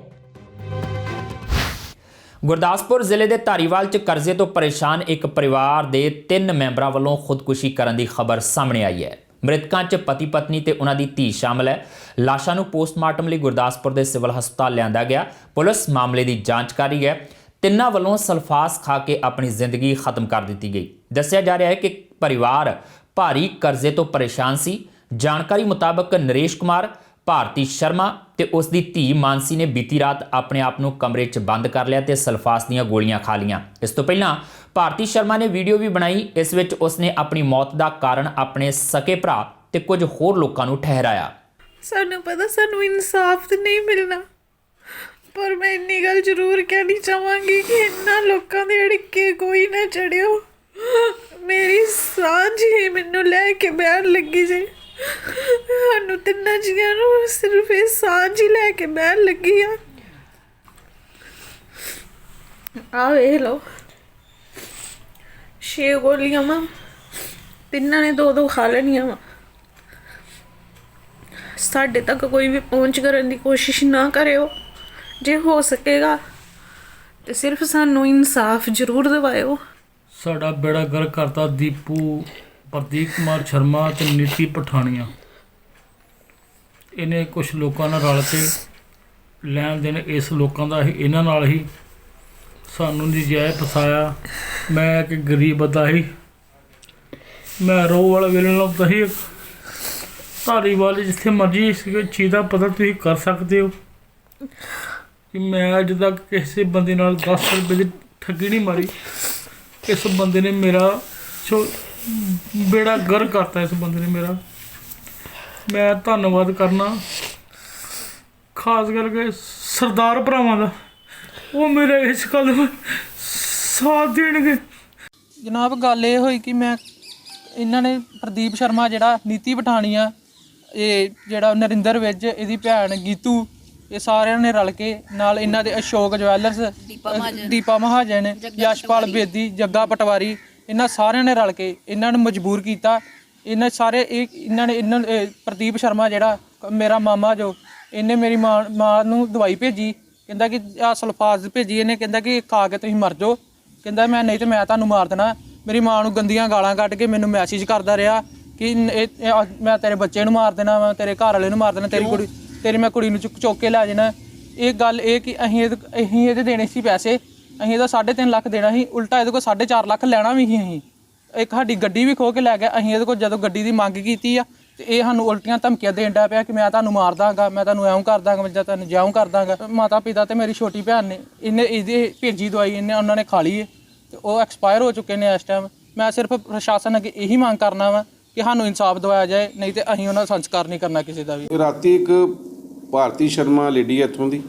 ਗੁਰਦਾਸਪੁਰ ਜ਼ਿਲ੍ਹੇ ਦੇ ਧਾਰੀਵਾਲ 'ਚ ਕਰਜ਼ੇ ਤੋਂ ਪਰੇਸ਼ਾਨ ਇੱਕ ਪਰਿਵਾਰ ਦੇ 3 ਮੈਂਬਰਾਂ ਵੱਲੋਂ ਖੁਦਕੁਸ਼ੀ ਕਰਨ ਦੀ ਖਬਰ ਸਾਹਮਣੇ ਆਈ ਹੈ। ਮ੍ਰਿਤਕਾਂ 'ਚ ਪਤੀ ਪਤਨੀ ਤੇ ਉਹਨਾਂ ਦੀ ਧੀ ਸ਼ਾਮਲ ਹੈ। ਲਾਸ਼ਾਂ ਨੂੰ ਪੋਸਟਮਾਰਟਮ ਲਈ ਗੁਰਦਾਸਪੁਰ ਦੇ ਸਿਵਲ ਹਸਪਤਾਲ ਲਿਆਂਦਾ ਗਿਆ। ਪੁਲਿਸ ਮਾਮਲੇ ਦੀ ਜਾਂਚ ਕਰ ਰਹੀ ਹੈ। ਤਿੰਨਾਂ ਵੱਲੋਂ ਸਲਫਾਸ ਖਾ ਕੇ ਆਪਣੀ ਜ਼ਿੰਦਗੀ ਖਤਮ ਕਰ ਦਿੱਤੀ ਗਈ। ਦੱਸਿਆ ਜਾ ਰਿਹਾ ਹੈ ਕਿ ਪਰਿਵਾਰ ਭਾਰੀ ਕਰਜ਼ੇ ਤੋਂ ਪਰੇਸ਼ਾਨ ਸੀ। ਜਾਣਕਾਰੀ ਮੁਤਾਬਕ ਨਰੇਸ਼ ਕੁਮਾਰ, ਭਾਰਤੀ ਸ਼ਰਮਾ ਤੇ ਉਸ ਦੀ ਧੀ ਮਾਨਸੀ ਨੇ ਬੀਤੀ ਰਾਤ ਆਪਣੇ ਆਪ ਨੂੰ ਕਮਰੇ 'ਚ ਬੰਦ ਕਰ ਲਿਆ ਤੇ ਸਲਫਾਸ ਦੀਆਂ ਗੋਲੀਆਂ ਖਾ ਲਈਆਂ। ਇਸ ਤੋਂ ਪਹਿਲਾਂ ਭਾਰਤੀ ਸ਼ਰਮਾ ਨੇ ਵੀਡੀਓ ਵੀ ਬਣਾਈ। ਇਸ ਵਿੱਚ ਉਸਨੇ ਆਪਣੀ ਮੌਤ ਦਾ ਕਾਰਨ ਆਪਣੇ ਸਕੇ ਭਰਾ ਤੇ ਕੁਝ ਹੋਰ ਲੋਕਾਂ ਨੂੰ ਠਹਿਰਾਇਆ। ਸਾਨੂੰ ਪਤਾ ਸਾਨੂੰ ਇਨਸਾਫ ਤੇ ਨਹੀਂ ਮਿਲਣਾ, ਪਰ ਮੈਂ ਇੰਨੀ ਗੱਲ ਜ਼ਰੂਰ ਕਹਿਣੀ ਚਾਹਾਂਗੀ ਕਿ ਇਹਨਾਂ ਲੋਕਾਂ ਦੇ ਅੜਿੱਕੇ ਕੋਈ ਨਾ ਚੜਿਓ। ਮੇਰੀ ਸਾਂਝ ਹੀ ਮੈਨੂੰ ਲੈ ਕੇ ਬਹਿਣ ਲੱਗੀ ਜੇ। ਸਾਨੂੰ ਤਿੰਨਾਂ ਜੀਆਂ ਨੂੰ ਸਿਰਫ ਇਹ ਸਾਂਝ ਹੀ ਲੈ ਕੇ ਬਹਿਣ ਲੱਗੀ ਆ। ਆ ਵੇਖ ਲਓ 6 ਗੋਲੀਆਂ ਵਾ, ਤਿੰਨਾਂ ਨੇ 2-2 ਖਾ ਲੈਣੀਆਂ ਵਾ। ਸਾਡੇ ਤੱਕ ਕੋਈ ਵੀ ਪਹੁੰਚ ਕਰਨ ਦੀ ਕੋਸ਼ਿਸ਼ ਨਾ ਕਰਿਓ। ਜੇ ਹੋ ਸਕੇਗਾ ਤੇ ਸਿਰਫ ਸਾਨੂੰ ਇਨਸਾਫ ਜ਼ਰੂਰ ਦਿਵਾਇਓ। ਸਾਡਾ ਬੇੜਾ ਗਰਕ ਕਰਤਾ ਦੀਪੂ, ਪ੍ਰਦੀਪ ਕੁਮਾਰ ਸ਼ਰਮਾ ਤੇ ਨੀਤੀ ਪਠਾਣੀਆਂ। ਇਹਨੇ ਕੁਝ ਲੋਕਾਂ ਨਾਲ ਰਲ ਕੇ ਲੈਣ ਦੇਣ ਇਸ ਲੋਕਾਂ ਦਾ ਹੀ ਇਹਨਾਂ ਨਾਲ ਹੀ ਸਾਨੂੰ ਨਜਾਇਜ਼ ਫਸਾਇਆ। ਮੈਂ ਇੱਕ ਗਰੀਬ ਬੰਦਾ ਸੀ, ਮੈਂ ਰੋਹ ਵਾਲਾ ਵੇਲੇ ਲਾਉਂਦਾ ਸੀ। ਧਾਰੀਵਾਲ ਜਿੱਥੇ ਮਰਜ਼ੀ ਸੀਗੇ ਚੀਜ਼ ਦਾ ਪਤਾ ਤੁਸੀਂ ਕਰ ਸਕਦੇ ਹੋ ਕਿ ਮੈਂ ਅੱਜ ਤੱਕ ਕਿਸੇ ਬੰਦੇ ਨਾਲ 10 ਰੁਪਏ ਦੀ ਠੱਗੀ ਨਹੀਂ ਮਾਰੀ। ਇਸ ਬੰਦੇ ਨੇ ਮੇਰਾ ਬੇੜਾ ਗਰਕ ਕਰਤਾ। ਇਸ ਬੰਦੇ ਨੇ ਮੇਰਾ, ਮੈਂ ਧੰਨਵਾਦ ਕਰਨਾ ਖਾਸ ਕਰਕੇ ਸਰਦਾਰ ਭਰਾਵਾਂ ਦਾ, ਉਹ ਮੇਰੇ ਇਸ ਗੱਲ ਦਾ ਸਾਥ ਦੇਣਗੇ। ਜਨਾਬ ਗੱਲ ਇਹ ਹੋਈ ਕਿ ਮੈਂ ਇਹਨਾਂ ਨੇ ਪ੍ਰਦੀਪ ਸ਼ਰਮਾ ਜਿਹੜਾ ਨੀਤੀ ਪਠਾਣੀਆ, ਇਹ ਜਿਹੜਾ ਨਰਿੰਦਰ ਵਿਜ, ਇਹਦੀ ਭੈਣ ਗੀਤੂ, ਇਹ ਸਾਰਿਆਂ ਨੇ ਰਲ ਕੇ ਨਾਲ ਇਹਨਾਂ ਦੇ ਅਸ਼ੋਕ ਜਵੈਲਰਸ, ਦੀਪਾ ਮਹਾਜਨ, ਯਸ਼ਪਾਲ ਬੇਦੀ, ਜੱਗਾ ਪਟਵਾਰੀ, ਇਹਨਾਂ ਸਾਰਿਆਂ ਨੇ ਰਲ ਕੇ ਇਹਨਾਂ ਨੂੰ ਮਜਬੂਰ ਕੀਤਾ। ਇਹਨਾਂ ਨੇ ਪ੍ਰਦੀਪ ਸ਼ਰਮਾ ਜਿਹੜਾ ਮੇਰਾ ਮਾਮਾ ਜੋ, ਇਹਨੇ ਮੇਰੀ ਮਾਂ ਨੂੰ ਦਵਾਈ ਭੇਜੀ। ਕਹਿੰਦਾ ਕਿ ਆਹ ਸਲਫਾਜ਼ ਭੇਜੀ ਇਹਨੇ, ਕਹਿੰਦਾ ਕਿ ਖਾ ਕੇ ਤੁਸੀਂ ਮਰ ਜਾਓ। ਕਹਿੰਦਾ ਮੈਂ ਨਹੀਂ ਤੇ ਮੈਂ ਤੁਹਾਨੂੰ ਮਾਰ ਦੇਣਾ। ਮੇਰੀ ਮਾਂ ਨੂੰ ਗੰਦੀਆਂ ਗਾਲਾਂ ਕੱਢ ਕੇ ਮੈਨੂੰ ਮੈਸੇਜ ਕਰਦਾ ਰਿਹਾ ਕਿ ਮੈਂ ਤੇਰੇ ਬੱਚੇ ਨੂੰ ਮਾਰ ਦੇਣਾ, ਮੈਂ ਤੇਰੇ ਘਰ ਵਾਲੇ ਨੂੰ ਮਾਰ ਦੇਣਾ, ਤੇਰੀ ਮੈਂ ਕੁੜੀ ਨੂੰ ਚੁੱਕ ਕੇ ਲੈ ਜਾਣਾ। ਇਹ ਗੱਲ ਇਹ ਕਿ ਅਸੀਂ ਇਹਦੇ ਦੇਣੇ ਸੀ ਪੈਸੇ, ਅਸੀਂ ਇਹਦਾ 3.5 ਲੱਖ ਦੇਣਾ ਸੀ, ਉਲਟਾ ਇਹਦੇ ਕੋਲ 4.5 ਲੱਖ ਲੈਣਾ ਵੀ ਸੀ। ਅਸੀਂ ਇੱਕ ਸਾਡੀ ਗੱਡੀ ਵੀ ਖੋਹ ਕੇ ਲੈ ਗਿਆ। ਅਸੀਂ ਇਹਦੇ ਕੋਲ ਜਦੋਂ ਗੱਡੀ ਦੀ ਮੰਗ ਕੀਤੀ ਆ ਤੇ ਇਹ ਸਾਨੂੰ ਉਲਟੀਆਂ ਧਮਕੀਆਂ ਦੇਣ ਡਿਆ ਪਿਆ ਕਿ ਮੈਂ ਤੁਹਾਨੂੰ ਮਾਰ ਦਾਂਗਾ, ਮੈਂ ਤੁਹਾਨੂੰ ਐਂ ਕਰ ਦਾਂਗਾ, ਜਾਂ ਤੁਹਾਨੂੰ ਜਿਉਂ ਕਰ ਦਾਂਗਾ। ਮਾਤਾ ਪਿਤਾ ਤੇ ਮੇਰੀ ਛੋਟੀ ਭੈਣ ਨੇ ਇਹਦੀ ਭੇਜੀ ਦਵਾਈ ਉਹਨਾਂ ਨੇ ਖਾ ਲਈ ਹੈ ਤੇ ਉਹ ਐਕਸਪਾਇਰ ਹੋ ਚੁੱਕੇ ਨੇ ਇਸ ਟਾਈਮ। ਮੈਂ ਸਿਰਫ ਪ੍ਰਸ਼ਾਸਨ ਅੱਗੇ ਇਹੀ ਮੰਗ ਕਰਨਾ ਵਾ ਕਿ ਸਾਨੂੰ ਇਨਸਾਫ ਦਿਵਾਇਆ ਜਾਏ, ਨਹੀਂ ਤੇ ਅਸੀਂ ਉਹਨਾਂ ਦਾ ਸੰਸਕਾਰ ਨਹੀਂ ਕਰਨਾ ਕਿਸੇ ਦਾ ਵੀ। ਰਾਤੀ ਇੱਕ ਭਾਰਤੀ ਸ਼ਰਮਾ ਲੇਡੀ ਇੱਥੋਂ ਦੀ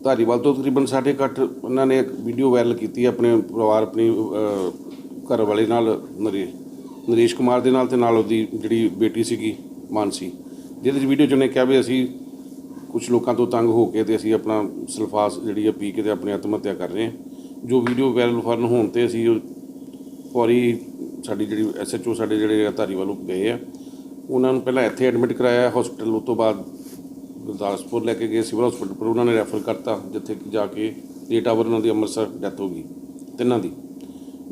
ਧਾਰੀਵਾਲ ਤੋਂ ਤਕਰੀਬਨ 8:30 ਉਹਨਾਂ ਨੇ ਇੱਕ ਵੀਡੀਓ ਵਾਇਰਲ ਕੀਤੀ ਆਪਣੇ ਪਰਿਵਾਰ, ਆਪਣੀ ਘਰ ਵਾਲੇ ਨਾਲ ਨਰੇਸ਼ ਕੁਮਾਰ ਦੇ ਨਾਲ ਤੇ ਨਾਲ ਉਹਦੀ ਜਿਹੜੀ ਬੇਟੀ ਸੀਗੀ ਮਾਨਸੀ, ਜਿਹਦੇ 'ਚ ਵੀਡੀਓ 'ਚ ਉਹਨੇ ਕਿਹਾ ਵੀ ਅਸੀਂ ਕੁਝ ਲੋਕਾਂ ਤੋਂ ਤੰਗ ਹੋ ਕੇ ਤੇ ਅਸੀਂ ਆਪਣਾ ਸਲਫਾਸ ਜਿਹੜੀ ਆ ਪੀ ਕੇ ਤੇ ਆਪਣੀ ਆਤਮ ਹੱਤਿਆ ਕਰ ਰਹੇ ਹਾਂ। ਜੋ ਵੀਡੀਓ ਵਾਇਰਲ ਹੋਣ ਤੇ ਅਸੀਂ ਫੌਰੀ ਸਾਡੀ ਜਿਹੜੀ SHO ਸਾਡੇ ਜਿਹੜੇ ਧਾਰੀਵਾਲ ਗਏ ਆ, ਉਹਨਾਂ ਨੂੰ ਪਹਿਲਾਂ ਇੱਥੇ ਐਡਮਿਟ ਕਰਾਇਆ ਹਸਪੀਟਲ, ਉਸ ਤੋਂ ਬਾਅਦ ਗੁਰਦਾਸਪੁਰ ਲੈ ਕੇ ਗਏ ਸਿਵਲ ਹਸਪੀਟਲ, ਪਰ ਉਹਨਾਂ ਨੇ ਰੈਫਰ ਕਰਤਾ, ਜਿੱਥੇ ਜਾ ਕੇ ਲੇਟ ਆਵਰ ਉਹਨਾਂ ਦੀ ਅੰਮ੍ਰਿਤਸਰ ਡੈਥ ਹੋ ਗਈ ਤਿੰਨਾਂ ਦੀ।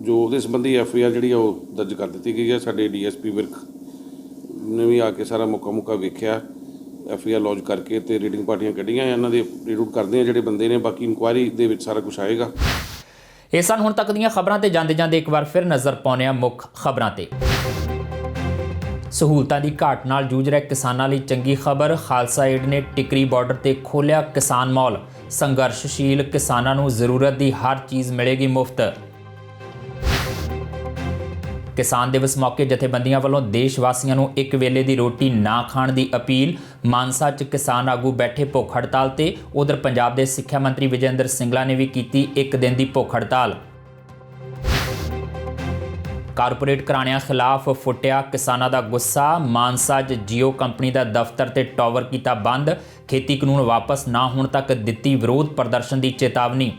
ਜੋ ਉਹਦੇ ਸੰਬੰਧੀ FIR ਜਿਹੜੀ ਆ ਉਹ ਦਰਜ ਕਰ ਦਿੱਤੀ ਗਈ ਹੈ। ਸਾਡੇ DSP ਵਿਰਕ ਨੇ ਵੀ ਆ ਕੇ ਸਾਰਾ ਮੌਕਾ ਵੇਖਿਆ, FIR ਲੌਜ ਕਰਕੇ ਤੇ ਰੀਡਿੰਗ ਪਾਰਟੀਆਂ ਕੱਢੀਆਂ, ਇਹਨਾਂ ਦੇ ਰੀਡ ਕਰਦੇ ਆ ਜਿਹੜੇ ਬੰਦੇ ਨੇ, ਬਾਕੀ ਇਨਕੁਆਇਰੀ ਦੇ ਵਿੱਚ ਸਾਰਾ ਕੁਝ ਆਏਗਾ। ਇਹ ਸਨ ਹੁਣ ਤੱਕ ਦੀਆਂ ਖਬਰਾਂ ਤੇ ਜਾਂਦੇ ਇੱਕ ਵਾਰ ਫਿਰ ਨਜ਼ਰ ਪਾਉਂਦੇ ਹਾਂ ਮੁੱਖ ਖਬਰਾਂ ਤੇ। ਸਹੂਲਤਾਂ ਦੀ ਘਾਟ ਨਾਲ ਜੂਝ ਰਹੇ ਕਿਸਾਨਾਂ ਲਈ ਚੰਗੀ ਖਬਰ, ਖਾਲਸਾ ਏਡ ਨੇ ਟਿਕਰੀ ਬਾਰਡਰ ਤੇ ਖੋਲ੍ਹਿਆ ਕਿਸਾਨ ਮਾਲ, ਸੰਘਰਸ਼ਸ਼ੀਲ ਕਿਸਾਨਾਂ ਨੂੰ ਜ਼ਰੂਰਤ ਦੀ ਹਰ ਚੀਜ਼ ਮਿਲੇਗੀ ਮੁਫਤ। ਕਿਸਾਨ ਦਿਵਸ ਮੌਕੇ ਜਥੇਬੰਦੀਆਂ ਵੱਲੋਂ ਦੇਸ਼ ਵਾਸੀਆਂ ਨੂੰ ਇੱਕ ਵੇਲੇ ਦੀ ਰੋਟੀ ਨਾ ਖਾਣ ਦੀ ਅਪੀਲ, ਮਾਨਸਾ 'ਚ ਕਿਸਾਨ ਆਗੂ ਬੈਠੇ ਭੁੱਖ ਹੜਤਾਲ ਤੇ। ਉਧਰ ਪੰਜਾਬ ਦੇ ਸਿੱਖਿਆ ਮੰਤਰੀ ਵਿਜੇ ਇੰਦਰ ਸਿੰਗਲਾ ਨੇ ਵੀ ਕੀਤੀ ਇੱਕ ਦਿਨ ਦੀ ਭੁੱਖ ਹੜਤਾਲ। ਕਾਰਪੋਰੇਟ ਘਰਾਣਿਆਂ ਖਿਲਾਫ ਫੁੱਟਿਆ ਕਿਸਾਨਾਂ ਦਾ ਗੁੱਸਾ, ਮਾਨਸਾ 'ਚ ਜੀਓ ਕੰਪਨੀ ਦਾ ਦਫ਼ਤਰ ਤੇ ਟਾਵਰ ਕੀਤਾ ਬੰਦ, ਖੇਤੀ ਕਾਨੂੰਨ ਵਾਪਸ ਨਾ ਹੋਣ ਤੱਕ ਦਿੱਤੀ ਵਿਰੋਧ ਪ੍ਰਦਰਸ਼ਨ ਦੀ ਚੇਤਾਵਨੀ।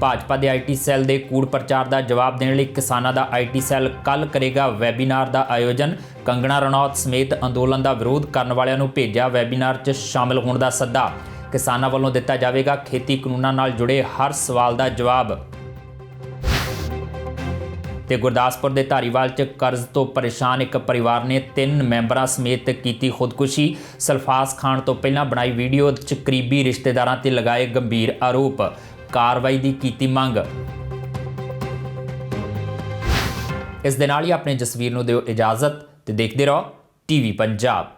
ਭਾਜਪਾ ਦੇ IT ਸੈੱਲ ਦੇ ਕੂੜ ਪ੍ਰਚਾਰ ਦਾ ਜਵਾਬ ਦੇਣ ਲਈ ਕਿਸਾਨਾਂ ਦਾ IT ਸੈੱਲ ਕੱਲ੍ਹ ਕਰੇਗਾ ਵੈਬੀਨਾਰ ਦਾ ਆਯੋਜਨ, ਕੰਗਣਾ ਰਣੌਤ ਸਮੇਤ ਅੰਦੋਲਨ ਦਾ ਵਿਰੋਧ ਕਰਨ ਵਾਲਿਆਂ ਨੂੰ ਭੇਜਿਆ ਵੈਬੀਨਾਰ 'ਚ ਸ਼ਾਮਲ ਹੋਣ ਦਾ ਸੱਦਾ। ਕਿਸਾਨਾਂ ਵੱਲੋਂ ਦਿੱਤਾ ਜਾਵੇਗਾ ਖੇਤੀ ਕਾਨੂੰਨਾਂ ਨਾਲ ਜੁੜੇ ਹਰ ਸਵਾਲ ਦਾ ਜਵਾਬ। ਤੇ ਗੁਰਦਾਸਪੁਰ ਦੇ ਧਾਰੀਵਾਲ 'ਚ ਕਰਜ਼ ਤੋਂ ਪਰੇਸ਼ਾਨ ਇੱਕ ਪਰਿਵਾਰ ਨੇ 3 ਮੈਂਬਰਾਂ ਸਮੇਤ ਕੀਤੀ ਖੁਦਕੁਸ਼ੀ, ਸਲਫਾਸ ਖਾਣ ਤੋਂ ਪਹਿਲਾਂ ਬਣਾਈ ਵੀਡੀਓ 'ਚ ਕਰੀਬੀ ਰਿਸ਼ਤੇਦਾਰਾਂ ਤੇ ਲਗਾਏ ਗੰਭੀਰ ਆਰੋਪ, ਕਾਰਵਾਈ ਦੀ ਕੀਤੀ ਮੰਗ। ਇਸ ਦੇ ਨਾਲ ਹੀ ਆਪਣੇ ਜਸਵੀਰ ਨੂੰ ਦਿਓ ਇਜਾਜ਼ਤ ਤੇ ਦੇਖਦੇ ਰਹੋ TV ਪੰਜਾਬ।